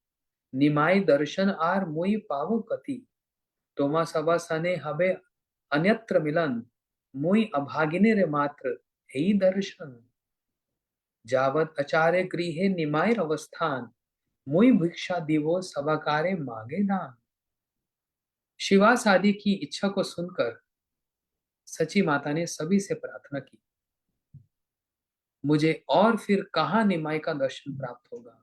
Speaker 1: निमाई दर्शन आर मुई पावो कति। तोमा सभा सने हबे अन्यत्र मिलन, मुई अभागिने रे मात्र ही दर्शन। जावत अचार्य गृहे निमायर अवस्थान, मुई भिक्षा दिवो सभाकारे मांगे दान। शिवास आदि की इच्छा को सुनकर सची माता ने सभी से प्रार्थना की, मुझे और फिर कहाँ निमाई का दर्शन प्राप्त होगा।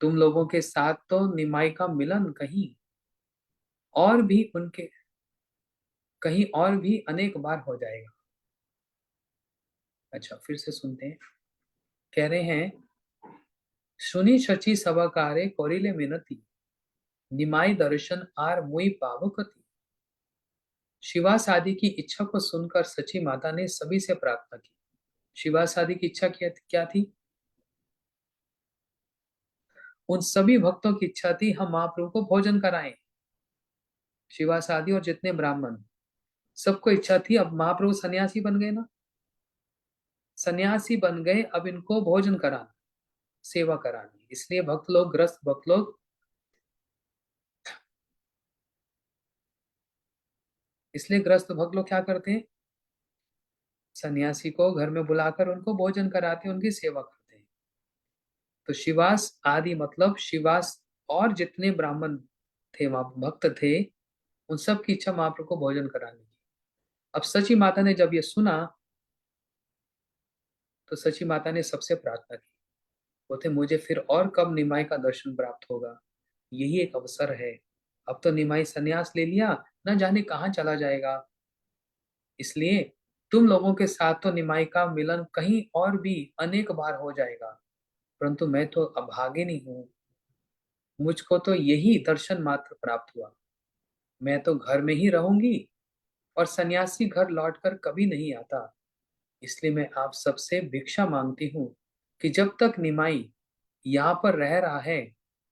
Speaker 1: तुम लोगों के साथ तो निमाई का मिलन और भी उनके कहीं और भी अनेक बार हो जाएगा। अच्छा, फिर से सुनते हैं। कह रहे हैं, सुनी शची सभाकारे कोरिले मिनती, निमाई दर्शन आर मुई पावकती। शिवा शादी की इच्छा को सुनकर सची माता ने सभी से प्रार्थना की। शिवा शादी की इच्छा क्या थी? उन सभी भक्तों की इच्छा थी हम महाप्रभु को भोजन कराएं। शिवा शादी और जितने ब्राह्मण, सबको इच्छा थी। अब महाप्रभु सन्यासी बन गए ना, सन्यासी बन गए, अब इनको भोजन कराना, सेवा करानी। इसलिए भक्त लोग, ग्रस्त भक्त लोग, इसलिए ग्रस्त भक्त लोग क्या करते हैं? सन्यासी को घर में बुलाकर उनको भोजन कराते, उनकी सेवा करते हैं। तो शिवास आदि मतलब शिवास और जितने ब्राह्मण थे, वहां भक्त थे, उन सब की इच्छा महाप्रभु को भोजन कराने की। अब सची माता ने जब ये सुना, तो सची माता ने सबसे प्रार्थना की। बोलते, मुझे फिर और कब निमाई का दर्शन प्राप्त होगा? यही एक अवसर है। अब तो निमाई सन्यास ले लिया, न जाने कहाँ चला जाएगा। इसलिए तुम लोगों के साथ तो निमाई का मिलन कहीं और भी अनेक बार हो जाएगा, परंतु मैं तो अभागिनी हूँ। मुझको तो यही दर्शन मात्र प्राप्त हुआ। मैं तो घर में ही रहूंगी, और सन्यासी घर लौटकर कभी नहीं आता। इसलिए मैं आप सबसे भिक्षा मांगती हूँ कि जब तक निमाई यहाँ पर रह रहा है,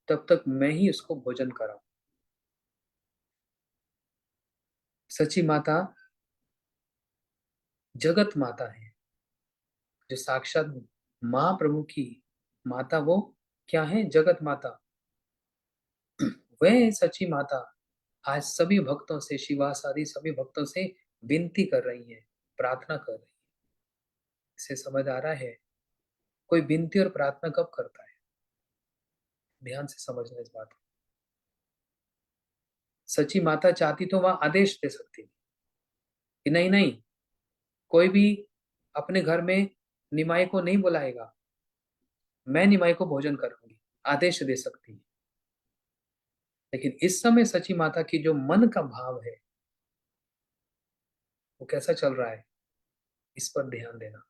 Speaker 1: तब तक मैं ही उसको भोजन कराऊं। सची माता जगत माता है, जो साक्षात महाप्रभु की माता, वो क्या है? जगत माता। वह सची माता आज सभी भक्तों से, शिवास आदि सभी भक्तों से विनती कर रही है, प्रार्थना कर रही है। इसे समझ आ रहा है? कोई विनती और प्रार्थना कब करता है? ध्यान से समझना इस बात को। सची माता चाहती तो वहां आदेश दे सकती कि नहीं नहीं, कोई भी अपने घर में निमाई को नहीं बुलाएगा, मैं निमाई को भोजन करूंगी, आदेश दे सकती है। लेकिन इस समय सची माता की जो मन का भाव है, वो कैसा चल रहा है, इस पर ध्यान देना।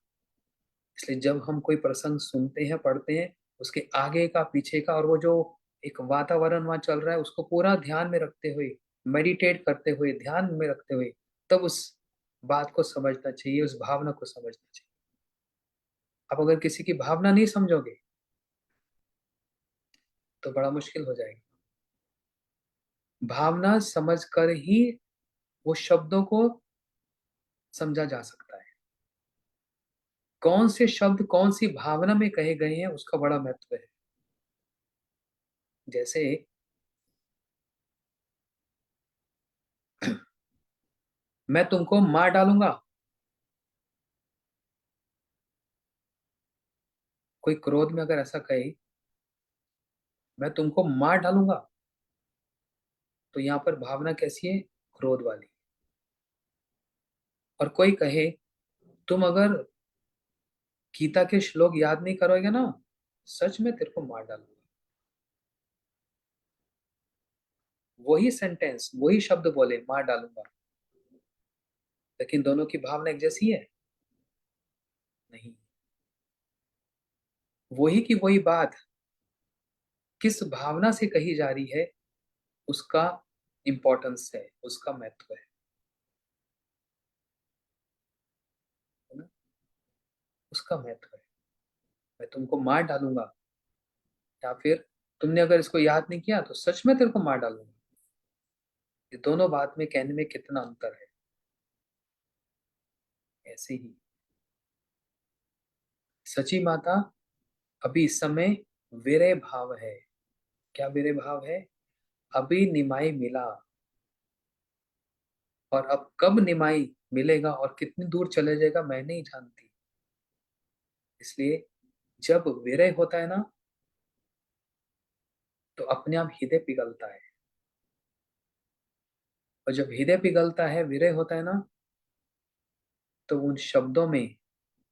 Speaker 1: इसलिए जब हम कोई प्रसंग सुनते हैं, पढ़ते हैं, उसके आगे का, पीछे का, और वो जो एक वातावरण वहां चल रहा है, उसको पूरा ध्यान में रखते हुए, मेडिटेट करते हुए, ध्यान में रखते हुए, तब उस बात को समझना चाहिए, उस भावना को समझना चाहिए। आप अगर किसी की भावना नहीं समझोगे, तो बड़ा मुश्किल हो जाएगा। भावना समझकर ही वो शब्दों को समझा जा सकता है। कौन से शब्द कौन सी भावना में कहे गए हैं, उसका बड़ा महत्व है। जैसे मैं तुमको मार डालूंगा, कोई क्रोध में अगर ऐसा कहे, मैं तुमको मार डालूंगा, तो यहाँ पर भावना कैसी है? क्रोध वाली। और कोई कहे, तुम अगर गीता के श्लोक याद नहीं करोगे ना, सच में तेरे को मार डालूंगा। वही सेंटेंस, वही शब्द बोले, मार डालूंगा, लेकिन दोनों की भावना एक जैसी है? नहीं। वही की वही बात किस भावना से कही जा रही है, उसका इंपॉर्टेंस है, उसका महत्व है ना? उसका महत्व है। मैं तुमको मार डालूंगा, या फिर तुमने अगर इसको याद नहीं किया तो सच में तेरे को मार डालूंगा। ये दोनों बात में कहने में कितना अंतर है। ऐसे ही सची माता अभी इस समय विरह भाव है। क्या विरह भाव है? अभी निमाई मिला, और अब कब निमाई मिलेगा और कितनी दूर चले जाएगा मैं नहीं जानती। इसलिए जब विरह होता है ना, तो अपने आप हृदय पिघलता है। और जब हृदय पिघलता है, विरह होता है ना, तो उन शब्दों में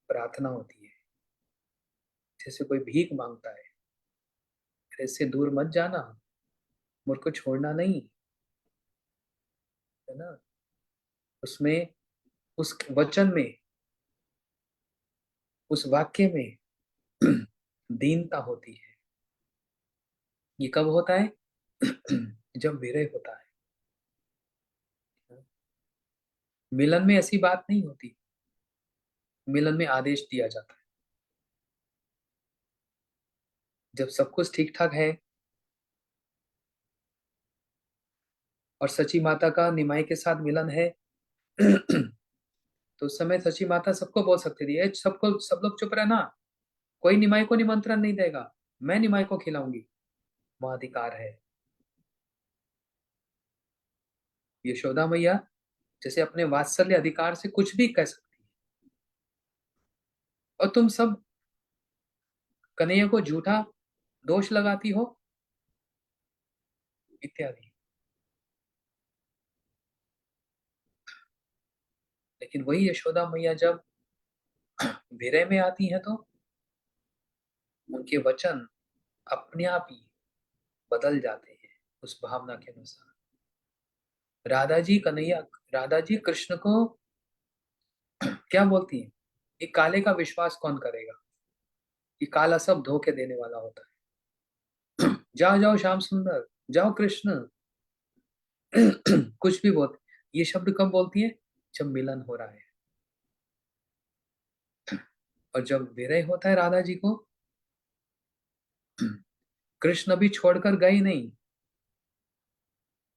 Speaker 1: प्रार्थना होती है। जैसे कोई भीख मांगता है, इससे दूर मत जाना, मुझको छोड़ना नहीं, है ना। उसमें, उस वचन में, उस वाक्य में दीनता होती है। ये कब होता है? जब विरह होता है। मिलन में ऐसी बात नहीं होती। मिलन में आदेश दिया जाता है। जब सब कुछ ठीक ठाक है और सची माता का निमाई के साथ मिलन है, तो उस समय सची माता सबको बोल सकती थी, "ए, सबको, सब लोग चुप रहना, कोई निमाई को निमंत्रण नहीं देगा, मैं निमाई को खिलाऊंगी।" वह अधिकार है। यशोदा मैया जैसे अपने वात्सल्य अधिकार से कुछ भी कह सकती है, और तुम सब कन्हैया को झूठा दोष लगाती हो, इत्यादि। लेकिन वही यशोदा मैया जब विरह में आती हैं, तो उनके वचन अपने आप ही बदल जाते हैं उस भावना के अनुसार। राधा जी कन्हैया, राधा जी कृष्ण को क्या बोलती हैं? ये काले का विश्वास कौन करेगा? ये काला सब धोखे देने वाला होता है। जाओ जाओ श्याम सुंदर, जाओ कृष्ण। कुछ भी बोलते, ये शब्द कब बोलती है? जब मिलन हो रहा है। और जब विरह होता है राधा जी को, कृष्ण भी छोड़कर गए नहीं।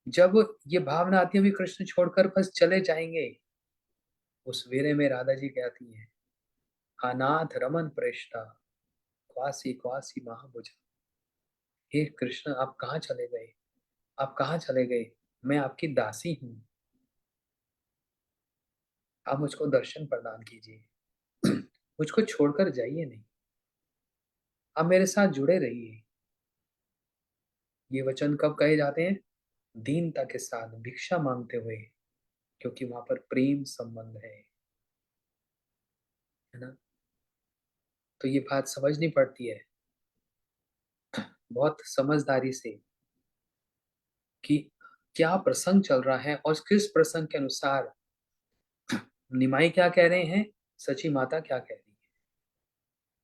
Speaker 1: जब ये भावना आती है भी कृष्ण छोड़कर बस चले जाएंगे, उस विरह में राधा जी कहती है, अनाथ रमन प्रेष्ठा, क्वासी क्वासी महाभुजा। हे कृष्ण, आप कहाँ चले गए? आप कहाँ चले गए? मैं आपकी दासी हूँ, आप मुझको दर्शन प्रदान कीजिए। मुझको छोड़कर जाइए नहीं, आप मेरे साथ जुड़े रहिए। ये वचन कब कहे जाते हैं? दीनता के साथ, भिक्षा मांगते हुए, क्योंकि वहां पर प्रेम संबंध है ना। तो ये बात समझनी पड़ती है बहुत समझदारी से, कि क्या प्रसंग चल रहा है और किस प्रसंग के अनुसार निमाई क्या कह रहे हैं, सची माता क्या कह रही है।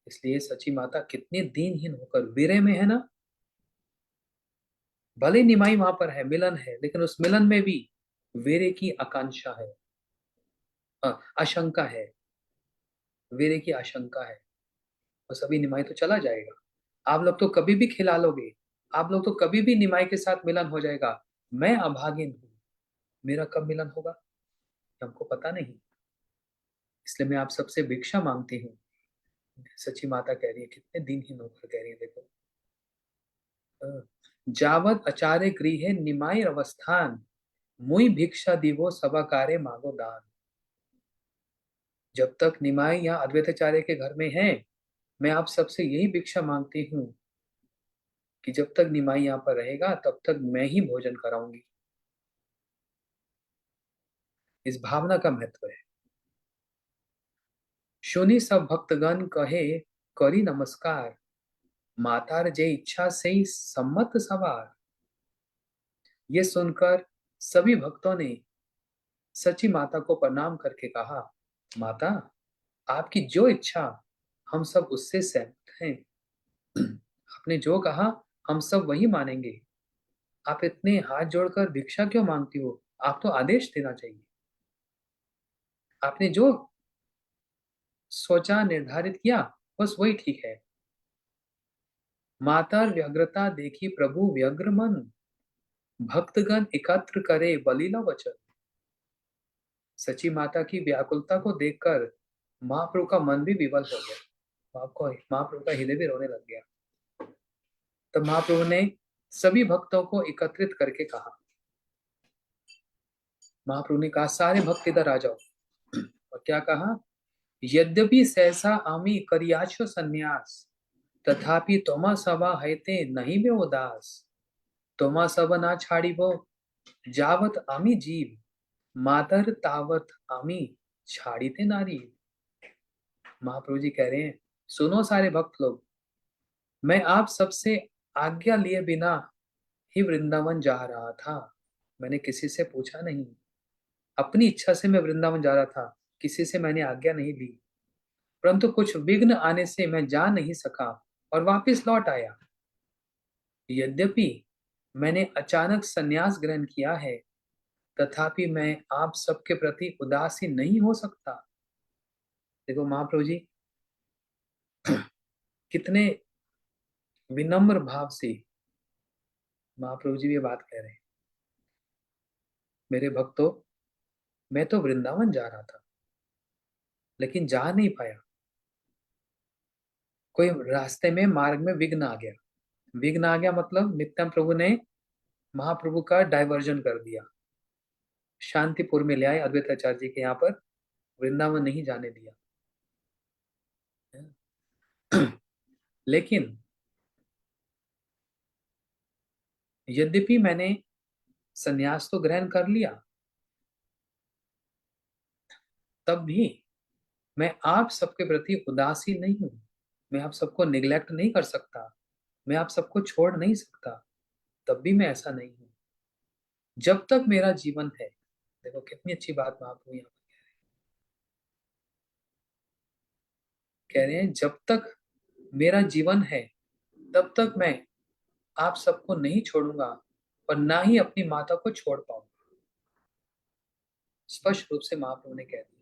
Speaker 1: इसलिए सची माता कितनी दीनहीन होकर विरह में है ना। भले निमाई वहां पर है, मिलन है, लेकिन उस मिलन में भी विरह की आकांक्षा है, आशंका है, विरह की आशंका है। बस अभी निमाई तो चला जाएगा, आप लोग तो कभी भी खिला लोगे, आप लोग तो कभी भी निमाई के साथ मिलन हो जाएगा, मैं अभागिन हूं, मेरा कब मिलन होगा हमको पता नहीं। इसलिए मैं आप सबसे भिक्षा मांगती हूँ। सची माता कह रही है, कितने दिनहीन होकर कह रही है, देखो। जावत आचार्य गृहे निमाई अवस्थान, मुई भिक्षा दिवो सभाकारे मांगो दान। जब तक निमाई या अद्वैताचार्य के घर में है, मैं आप सबसे यही भिक्षा मांगती हूँ कि जब तक निमाई यहाँ पर रहेगा तब तक मैं ही भोजन कराऊंगी। इस भावना का महत्व है। सुनी सब भक्तगण कहे, करी नमस्कार, मातार जे इच्छा से ही सम्मत सवार। ये सुनकर सभी भक्तों ने सची माता को प्रणाम करके कहा, माता, आपकी जो इच्छा, हम सब उससे सहमत हैं। आपने जो कहा, हम सब वही मानेंगे। आप इतने हाथ जोड़कर भिक्षा क्यों मांगती हो? आप तो आदेश देना चाहिए। आपने जो सोचा, निर्धारित किया, बस वही ठीक है। मातर व्यग्रता देखी प्रभु व्यग्र मन, भक्तगण एकत्र करे बलिला वचन। सची माता की व्याकुलता को देखकर महाप्रभु का मन भी विवल हो गया, आपको महाप्रभु का हृदय भी रोने लग गया। तब महाप्रभु ने सभी भक्तों को एकत्रित करके कहा, महाप्रभु ने कहा, सारे भक्त इधर आ जाओ। और क्या कहा? यद्यपि सहसा आमी करियाछो संन्यास, तथापि तोमा सभा हैते नहीं में उदास। तोमा सभा ना छाड़ी वो, जावत आमी जीव, मातर तावत आमी छाड़ी थे नारी। महाप्रभु जी कह रहे हैं, सुनो सारे भक्त लोग, मैं आप सबसे आज्ञा लिए बिना ही वृंदावन जा रहा था। मैंने किसी से पूछा नहीं, अपनी इच्छा से मैं वृंदावन जा रहा था, किसी से मैंने आज्ञा नहीं ली। परंतु कुछ विघ्न आने से मैं जा नहीं सका और वापस लौट आया। यद्यपि मैंने अचानक संन्यास ग्रहण किया है, तथापि मैं आप सबके प्रति उदासीन नहीं हो सकता। देखो महाप्रभु जी कितने विनम्र भाव से महाप्रभु जी ये बात कह रहे हैं। मेरे भक्तों, मैं तो वृंदावन जा रहा था, लेकिन जा नहीं पाया। कोई रास्ते में मार्ग में विघ्न आ गया। विघ्न आ गया मतलब नित्यानंद प्रभु ने महाप्रभु का डाइवर्जन कर दिया, शांतिपुर में ले आए, अद्वैताचार्य जी के यहाँ पर, वृंदावन नहीं जाने दिया। लेकिन यद्यपि मैंने संन्यास तो ग्रहण कर लिया, तब भी मैं आप सबके प्रति उदासीन नहीं हूं। मैं आप सबको निग्लेक्ट नहीं कर सकता, मैं आप सबको छोड़ नहीं सकता, तब भी मैं ऐसा नहीं हूं जब तक मेरा जीवन है। देखो कितनी अच्छी बात महाप्रभु यहाँ कह रहे हैं, जब तक मेरा जीवन है तब तक मैं आप सबको नहीं छोड़ूंगा और ना ही अपनी माता को छोड़ पाऊंगा। स्पष्ट रूप से महाप्रभु ने कह दिया,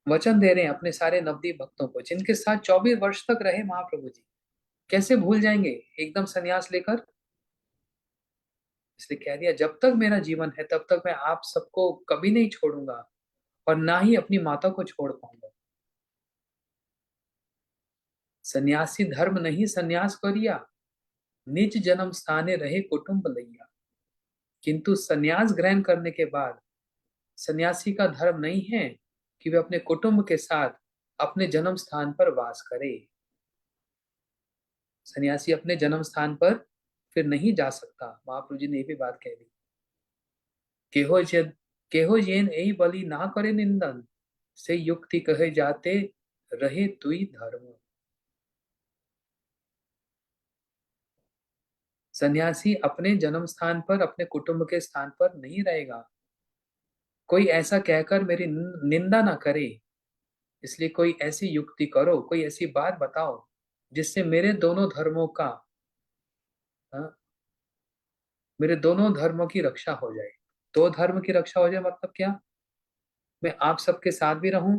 Speaker 1: वचन दे रहे हैं अपने सारे नवदीप भक्तों को, जिनके साथ 24 वर्ष तक रहे महाप्रभु जी। कैसे भूल जाएंगे एकदम संन्यास लेकर? इसलिए कह दिया, जब तक मेरा जीवन है तब तक मैं आप सबको कभी नहीं छोड़ूंगा और ना ही अपनी माता को छोड़ पाऊंगा। सन्यासी धर्म नहीं संन्यास करिया, निज जन्म स्थाने रहे कुटुंब लैया। किंतु संन्यास ग्रहण करने के बाद सन्यासी का धर्म नहीं है कि वे अपने कुटुंब के साथ अपने जन्म स्थान पर वास करे। सन्यासी अपने जन्म स्थान पर फिर नहीं जा सकता। महाप्रभु जी ने ये भी बात कह दी, केहो जद केहो जेन यही बलि ना करे निंदन, से युक्ति कहे जाते रहे तुई धर्म। सन्यासी अपने जन्म स्थान पर अपने कुटुंब के स्थान पर नहीं रहेगा। कोई ऐसा कहकर मेरी निंदा ना करे, इसलिए कोई ऐसी युक्ति करो, कोई ऐसी बात बताओ जिससे मेरे दोनों धर्मों का, हाँ, मेरे दोनों धर्मों की रक्षा हो जाए। दो धर्म की रक्षा हो जाए मतलब क्या? मैं आप सबके साथ भी रहूं,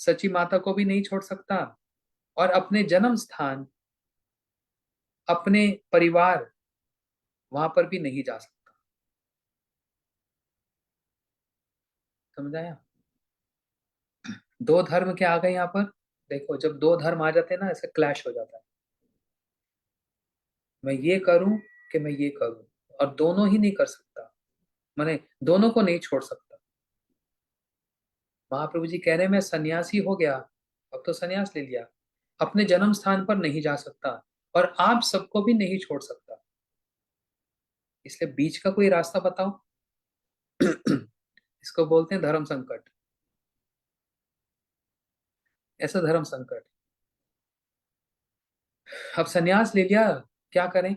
Speaker 1: सची माता को भी नहीं छोड़ सकता, और अपने जन्म स्थान, अपने परिवार, वहां पर भी नहीं जा सकता। समझ आया? दो धर्म क्या आ गए यहाँ पर? देखो जब दो धर्म आ जाते हैं ना, ऐसे क्लैश हो जाता है। मैं ये करूं कि मैं ये करूं, और दोनों ही नहीं कर सकता, मैंने दोनों को नहीं छोड़ सकता। महाप्रभु जी कह रहे हैं मैं सन्यासी हो गया, अब तो सन्यास ले लिया, अपने जन्म स्थान पर नहीं जा सकता और आप सबको भी नहीं छोड़ सकता, इसलिए बीच का कोई रास्ता बताओ। इसको बोलते हैं धर्म संकट। ऐसा धर्म संकट, अब सन्यास ले लिया, क्या करें?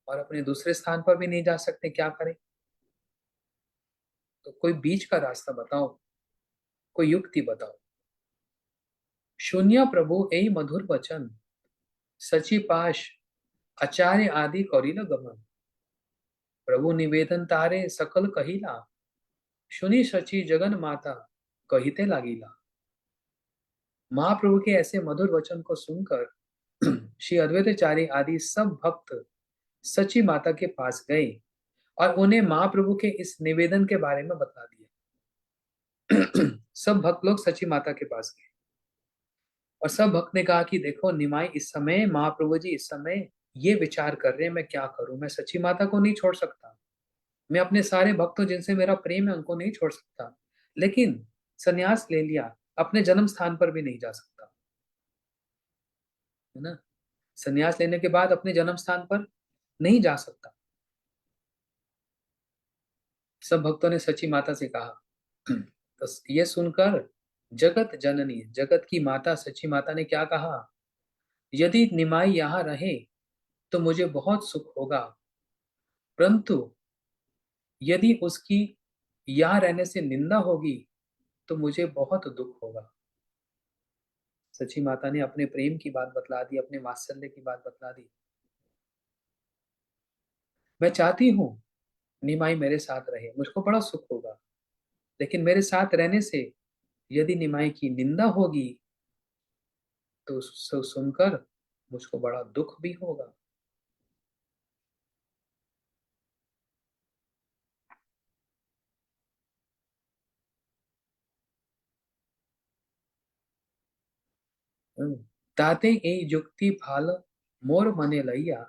Speaker 1: और अपने दूसरे स्थान पर भी नहीं जा सकते, क्या करें? तो कोई बीच का रास्ता बताओ, कोई युक्ति बताओ। शून्य प्रभु यही मधुर वचन, सची पाश आचार्य आदि कौरिल गमन। प्रभु निवेदन तारे सकल कहिला, सुनी सची जगन माता कहिते लागिला। महाप्रभु के ऐसे मधुर वचन को सुनकर श्री अद्वैताचार्य आदि सब भक्त सची माता के पास गए और उन्हें महाप्रभु के इस निवेदन के बारे में बता दिया। सब भक्त लोग सची माता के पास गए और सब भक्त ने कहा कि देखो निमाई, इस समय महाप्रभु जी इस समय ये विचार कर रहे हैं, मैं क्या करूं? मैं सची माता को नहीं छोड़ सकता, मैं अपने सारे भक्तों जिनसे मेरा प्रेम है उनको नहीं छोड़ सकता, लेकिन संन्यास ले लिया, अपने जन्म स्थान पर भी नहीं जा सकता, है ना? संन्यास लेने के बाद अपने जन्म स्थान पर नहीं जा सकता। सब भक्तों ने सची माता से कहा। तो ये सुनकर जगत जननी, जगत की माता सची माता ने क्या कहा, यदि निमाई यहाँ रहे तो मुझे बहुत सुख होगा, परंतु यदि उसकी यहाँ रहने से निंदा होगी तो मुझे बहुत दुख होगा। सची माता ने अपने प्रेम की बात बतला दी, अपने वात्सल्य की बात बतला दी। मैं चाहती हूँ निमाई मेरे साथ रहे, मुझको बड़ा सुख होगा, लेकिन मेरे साथ रहने से यदि निमाई की निंदा होगी तो सुनकर मुझको बड़ा दुख भी होगा। ताते ए युक्ति फाल मोर मने लैया,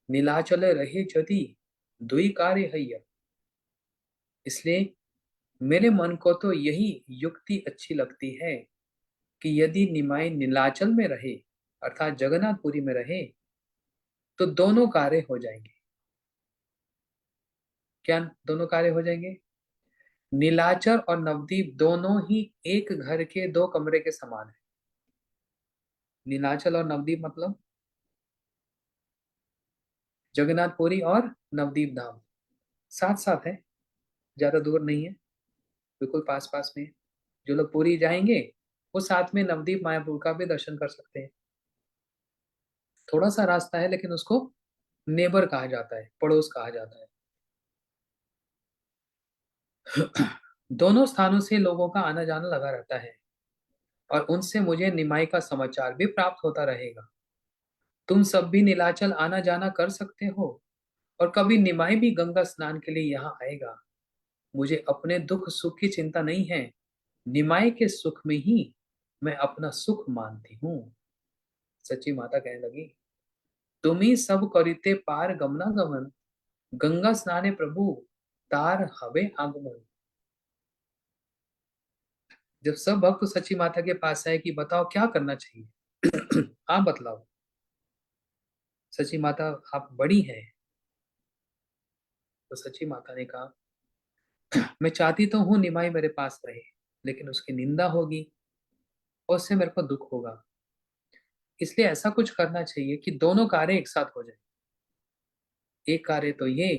Speaker 1: नीलाचल रहे यदि दुई कार्य हैया। इसलिए मेरे मन को तो यही युक्ति अच्छी लगती है कि यदि निमाई नीलाचल में रहे अर्थात जगन्नाथपुरी में रहे तो दोनों कार्य हो जाएंगे। क्या दोनों कार्य हो जाएंगे? नीलाचल और नवदीप दोनों ही एक घर के दो कमरे के समान है। नीलाचल और नवदीप मतलब जगन्नाथपुरी और नवदीप धाम साथ साथ है, ज्यादा दूर नहीं है, बिल्कुल पास पास में है। जो लोग पुरी जाएंगे वो साथ में नवदीप मायापुर का भी दर्शन कर सकते हैं। थोड़ा सा रास्ता है लेकिन उसको नेबर कहा जाता है, पड़ोस कहा जाता है। दोनों स्थानों से लोगों का आना जाना लगा रहता है और उनसे मुझे निमाई का समाचार भी प्राप्त होता रहेगा। तुम सब भी नीलाचल आना जाना कर सकते हो और कभी निमाई भी गंगा स्नान के लिए यहाँ आएगा। मुझे अपने दुख सुख की चिंता नहीं है, निमाई के सुख में ही मैं अपना सुख मानती हूँ। सच्ची माता कहने लगी, तुम्ही सब करिते पार गमना गमन, गंगा स्नाने प्रभु तार हवे आगमन। जब सब भक्त सच्ची माता के पास आए कि बताओ क्या करना चाहिए, आप बतलाओ। सच्ची माता आप बड़ी हैं। तो सच्ची माता ने कहा, मैं चाहती तो हूँ निमाई मेरे पास रहे, लेकिन उसकी निंदा होगी और उससे मेरे को दुख होगा। इसलिए ऐसा कुछ करना चाहिए कि दोनों कार्य एक साथ हो जाए। एक कार्य तो ये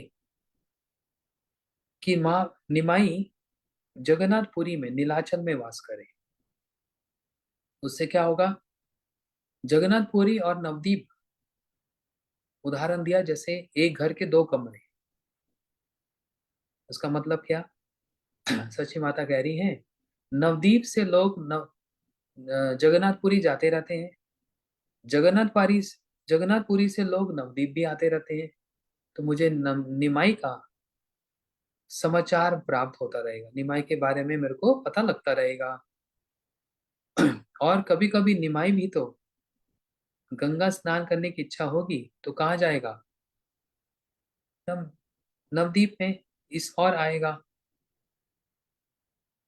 Speaker 1: कि माँ निमाई जगन्नाथपुरी में नीलाचल में वास करे। उससे क्या होगा, जगन्नाथपुरी और नवदीप उदाहरण दिया जैसे एक घर के दो कमरे। उसका मतलब क्या, सची माता कह रही है, नवदीप से लोग जगन्नाथपुरी जाते रहते हैं, जगन्नाथपुरी जगन्नाथपुरी से लोग नवदीप भी आते रहते हैं। तो मुझे निमाई का समाचार प्राप्त होता रहेगा, निमाई के बारे में मेरे को पता लगता रहेगा। और कभी कभी निमाई भी तो गंगा स्नान करने की इच्छा होगी तो कहाँ जाएगा, नव नवदीप में इस और आएगा।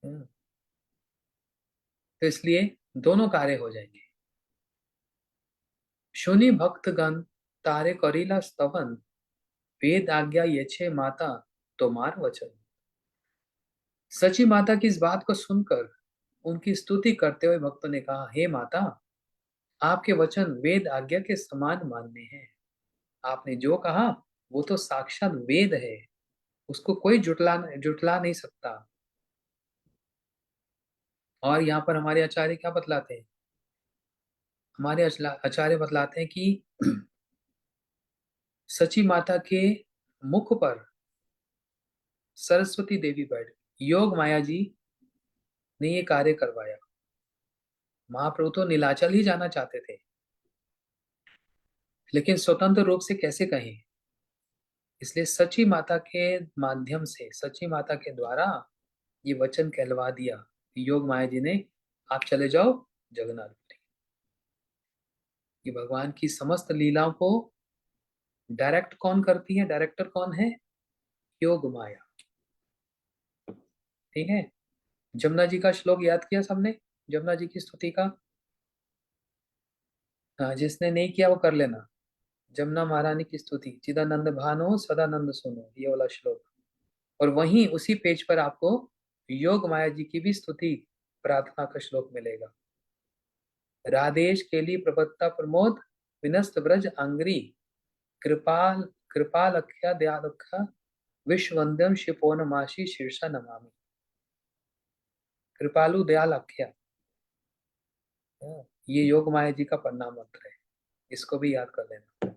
Speaker 1: हम्म, तो इसलिए दोनों कार्य हो जाएंगे। शुनि भक्तगण तारे करीला स्तवन, वेद आज्ञा यछे माता तोमार वचन। सची माता की इस बात को सुनकर उनकी स्तुति करते हुए भक्तों ने कहा, हे माता, आपके वचन वेद आज्ञा के समान मान्य हैं। आपने जो कहा वो तो साक्षात वेद है, उसको कोई जुटला जुटला नहीं सकता। और यहाँ पर हमारे आचार्य क्या बतलाते हैं, हमारे आचार्य बतलाते हैं कि सची माता के मुख पर सरस्वती देवी बैठ योग माया जी ने ये कार्य करवाया। महाप्रभु तो नीलाचल ही जाना चाहते थे, लेकिन स्वतंत्र रूप से कैसे कहें, इसलिए सची माता के माध्यम से, सची माता के द्वारा ये वचन कहलवा दिया योग माया जी ने, आप चले जाओ जगन्नाथपुरी। ये भगवान की समस्त लीलाओं को डायरेक्ट कौन करती है, डायरेक्टर कौन है, योग माया। ठीक है, जमुना जी का श्लोक याद किया सबने, जमुना जी की स्तुति का। हाँ, जिसने नहीं किया वो कर लेना। जमुना महारानी की स्तुति, चिदानंद भानो सदानंद सुनो, ये वाला श्लोक। और वहीं उसी पेज पर आपको योग माया जी की भी स्तुति प्रार्थना का श्लोक मिलेगा। राधेश केली प्रपत्ता प्रमोद विनस्त ब्रज अंग्री कृपाल कृपालख्या दयालुख्या विश्ववंद्यम शिपोनमाशी शीर्षा नमामि। कृपालु दयालख्या, ये योग माया जी का प्रणाम मंत्र है, इसको भी याद कर लेना।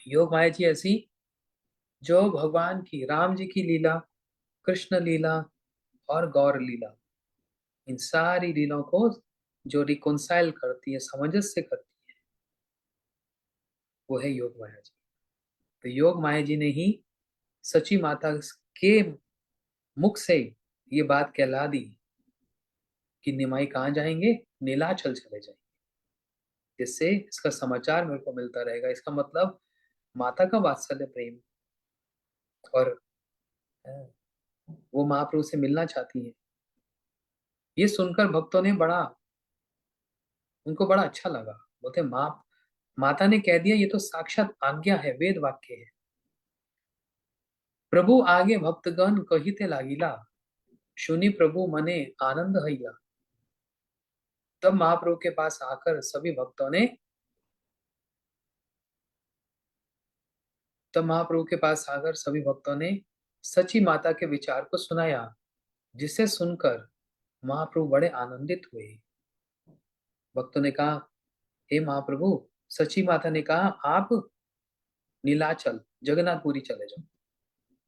Speaker 1: योग माया जी ऐसी जो भगवान की, राम जी की लीला, कृष्ण लीला और गौर लीला, इन सारी लीलाओं को जो रिकॉन्साइल करती है, सामंजस्य करती है, वो है योग माया जी। तो योग माया जी ने ही सची माता के मुख से ये बात कहला दी कि निमाई कहाँ जाएंगे, नीलाचल चले जाएंगे। जिससे इसका समाचार मेरे को मिलता रहेगा। इसका मतलब माता का वात्सल्य प्रेम, और वो महाप्रभु से मिलना चाहती है। ये सुनकर भक्तों ने उनको बड़ा अच्छा लगा। बोलते माता ने कह दिया, ये तो साक्षात आज्ञा है, वेद वाक्य है। प्रभु आगे भक्तगण कहिते लागिला, सुनी प्रभु मने आनंद हईला। तब महाप्रभु के पास आकर सभी भक्तों ने सची माता के विचार को सुनाया, जिसे सुनकर महाप्रभु बड़े आनंदित हुए। भक्तों ने कहा, हे महाप्रभु, सची माता ने कहा आप नीलाचल जगन्नाथपुरी चले जाओ।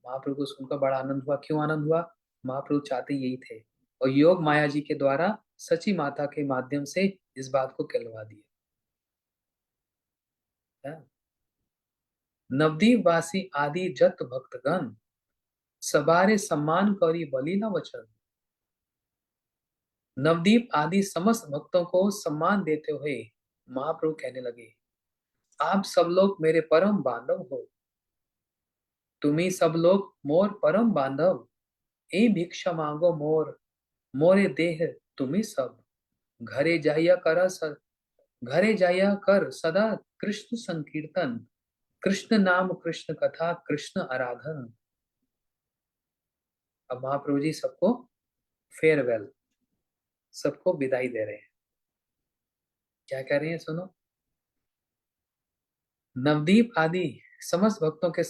Speaker 1: महाप्रभु को सुनकर बड़ा आनंद हुआ। क्यों आनंद हुआ? महाप्रभु चाहते यही थे, और योग माया जी के द्वारा सची माता के माध्यम से इस बात को कहलवा दिया। नवदीप वासी आदि जत भक्तगण सबारे सम्मान करी बलि न वचन। नवदीप आदि समस्त भक्तों को सम्मान देते हुए महाप्रभु कहने लगे, आप सब लोग मेरे परम बांधव हो, तुम्ही सब लोग मोर परम बांधव। ए भिक्षा मांगो मोरे देह तुम्ही सब। घरे जाया कर घरे जाया कर सदा कृष्ण संकीर्तन, कृष्ण नाम कृष्ण कथा कृष्ण आराधन। अब महाप्रभु जी सबको फेयरवेल, सबको विदाई दे रहे हैं। क्या कह रहे हैं सुनो। नवदीप आदि समस्त भक्तों के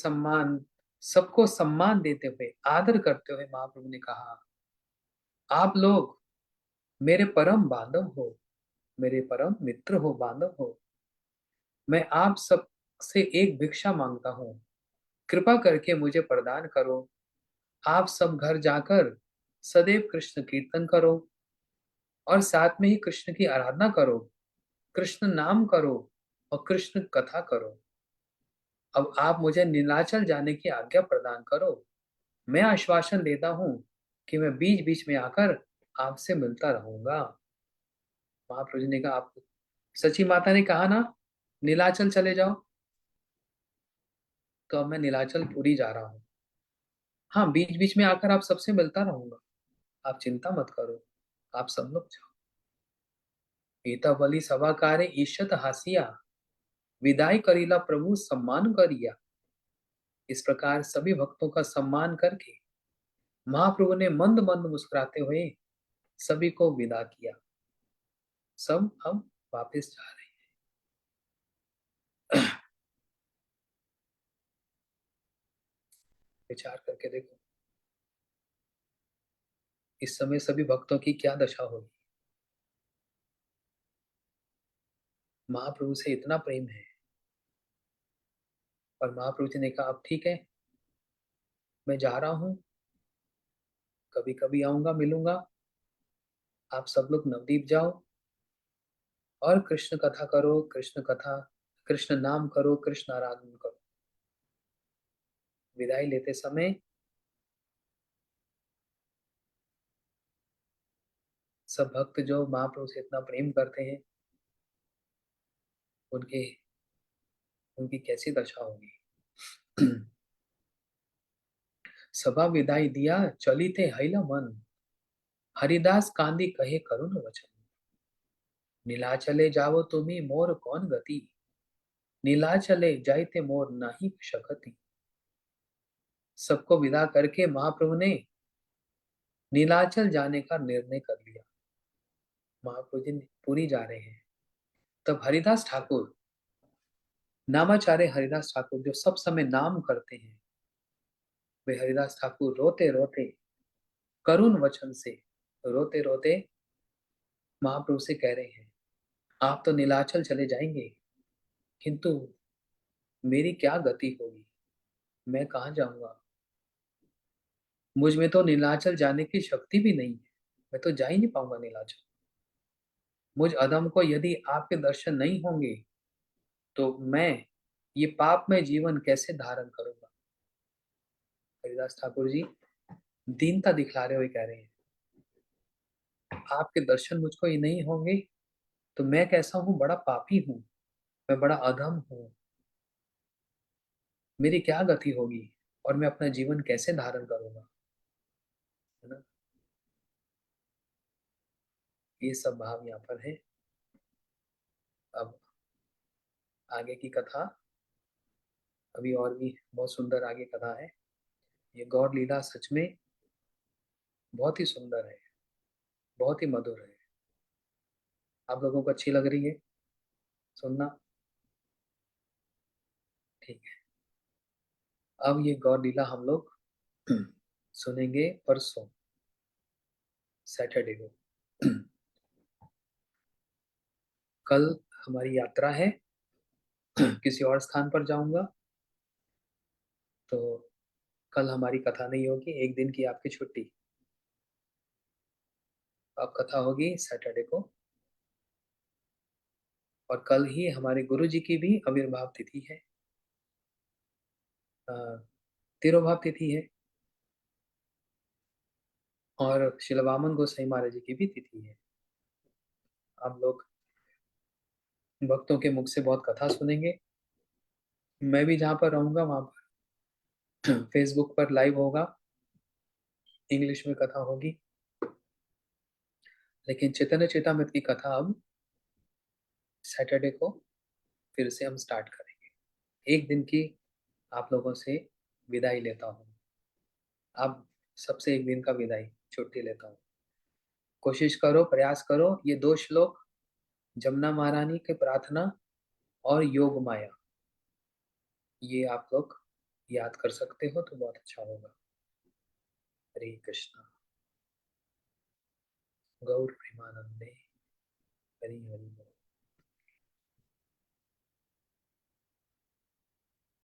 Speaker 1: सबको सम्मान देते हुए, आदर करते हुए महाप्रभु ने कहा, आप लोग मेरे परम बांधव हो, मेरे परम मित्र हो, बांधव हो। मैं आप सब से एक भिक्षा मांगता हूँ, कृपा करके मुझे प्रदान करो। आप सब घर जाकर सदैव कृष्ण कीर्तन करो, और साथ में ही कृष्ण की आराधना करो, कृष्ण नाम करो और कृष्ण कथा करो। अब आप मुझे नीलाचल जाने की आज्ञा प्रदान करो। मैं आश्वासन देता हूँ कि मैं बीच बीच में आकर आपसे मिलता रहूंगा। महाप्रभु जी ने कहा, आप सची माता ने कहा ना नीलाचल चले जाओ, तो अब मैं नीलाचल पुरी जा रहा हूँ। हाँ, बीच बीच में आकर आप सबसे मिलता रहूंगा, आप चिंता मत करो, आप सब लोग जाओ। एता बलि सभा कार्य ईशत हासिया, विदाई करीला प्रभु सम्मान करिया। इस प्रकार सभी भक्तों का सम्मान करके महाप्रभु ने मंद मंद मुस्कुराते हुए सभी को विदा किया। सब अब वापस जा रहे हैं। विचार करके देखो, इस समय सभी भक्तों की क्या दशा होगी। महाप्रभु से इतना प्रेम है, और महाप्रभु जी ने कहा, अब ठीक है, मैं जा रहा हूँ, कभी कभी आऊंगा, मिलूंगा। आप सब लोग नवदीप जाओ और कृष्ण कथा करो, कृष्ण कथा, कृष्ण नाम करो, कृष्ण आराधना करो। विदाई लेते समय सब भक्त जो महाप्रभु से इतना प्रेम करते हैं, उनके उनकी कैसी दशा होगी। सभा विदाई दिया चली थे हैला मन, हरिदास कांदी कहे करुण वचन। नीलाचले जावो तुम्ही मोर कौन गति, नीलाचले जाइते मोर नाही शकति। सबको विदा करके महाप्रभु ने नीलाचल जाने का निर्णय कर लिया। महाप्रभु जी पुरी जा रहे हैं। तब हरिदास ठाकुर, नामाचार्य हरिदास ठाकुर जो सब समय नाम करते हैं, वे हरिदास ठाकुर रोते रोते, करुण वचन से रोते रोते महाप्रभु से कह रहे हैं, आप तो नीलाचल चले जाएंगे, किंतु मेरी क्या गति होगी, मैं कहाँ जाऊंगा, मुझ में तो नीलाचल जाने की शक्ति भी नहीं है, मैं तो जा ही नहीं पाऊंगा नीलाचल। मुझ अधम को यदि आपके दर्शन नहीं होंगे तो मैं ये पापमय जीवन कैसे धारण करूंगा। हरिदास ठाकुर जी दीनता दिखलाते हुए कह रहे हैं, आपके दर्शन मुझको ही नहीं होंगे तो मैं कैसा हूं, बड़ा पापी हूं, मैं बड़ा अधम हूं, मेरी क्या गति होगी और मैं अपना जीवन कैसे धारण करूंगा, है ना। ये सब भाव यहाँ पर है। अब आगे की कथा, अभी और भी बहुत सुंदर आगे कथा है। ये गौर लीला सच में बहुत ही सुंदर है, बहुत ही मधुर है। आप लोगों को अच्छी लग रही है सुनना? ठीक है। अब ये गौर लीला हम लोग सुनेंगे परसों, सैटरडे को। कल हमारी यात्रा है, किसी और स्थान पर जाऊंगा, तो कल हमारी कथा नहीं होगी, एक दिन की आपकी छुट्टी। अब कथा होगी सैटरडे को। और कल ही हमारे गुरु जी की भी आविर्भाव तिथि है, तिरोभाव तिथि है, और श्रील वामन गोसाई महाराज जी की भी तिथि है। आप लोग भक्तों के मुख से बहुत कथा सुनेंगे। मैं भी जहाँ पर रहूंगा वहां पर फेसबुक पर लाइव होगा, इंग्लिश में कथा होगी। लेकिन चैतन्य चेतामृत की कथा अब सैटरडे को फिर से हम स्टार्ट करेंगे। एक दिन की आप लोगों से विदाई लेता हूँ, अब सबसे एक दिन का विदाई छुट्टी लेता हूँ। कोशिश करो, प्रयास करो, ये 2 श्लोक जमुना महारानी के प्रार्थना और योग माया, ये आप लोग याद कर सकते हो तो बहुत अच्छा होगा। हरे कृष्णा। गौर प्रेमानंदे। हरि हरि बोल।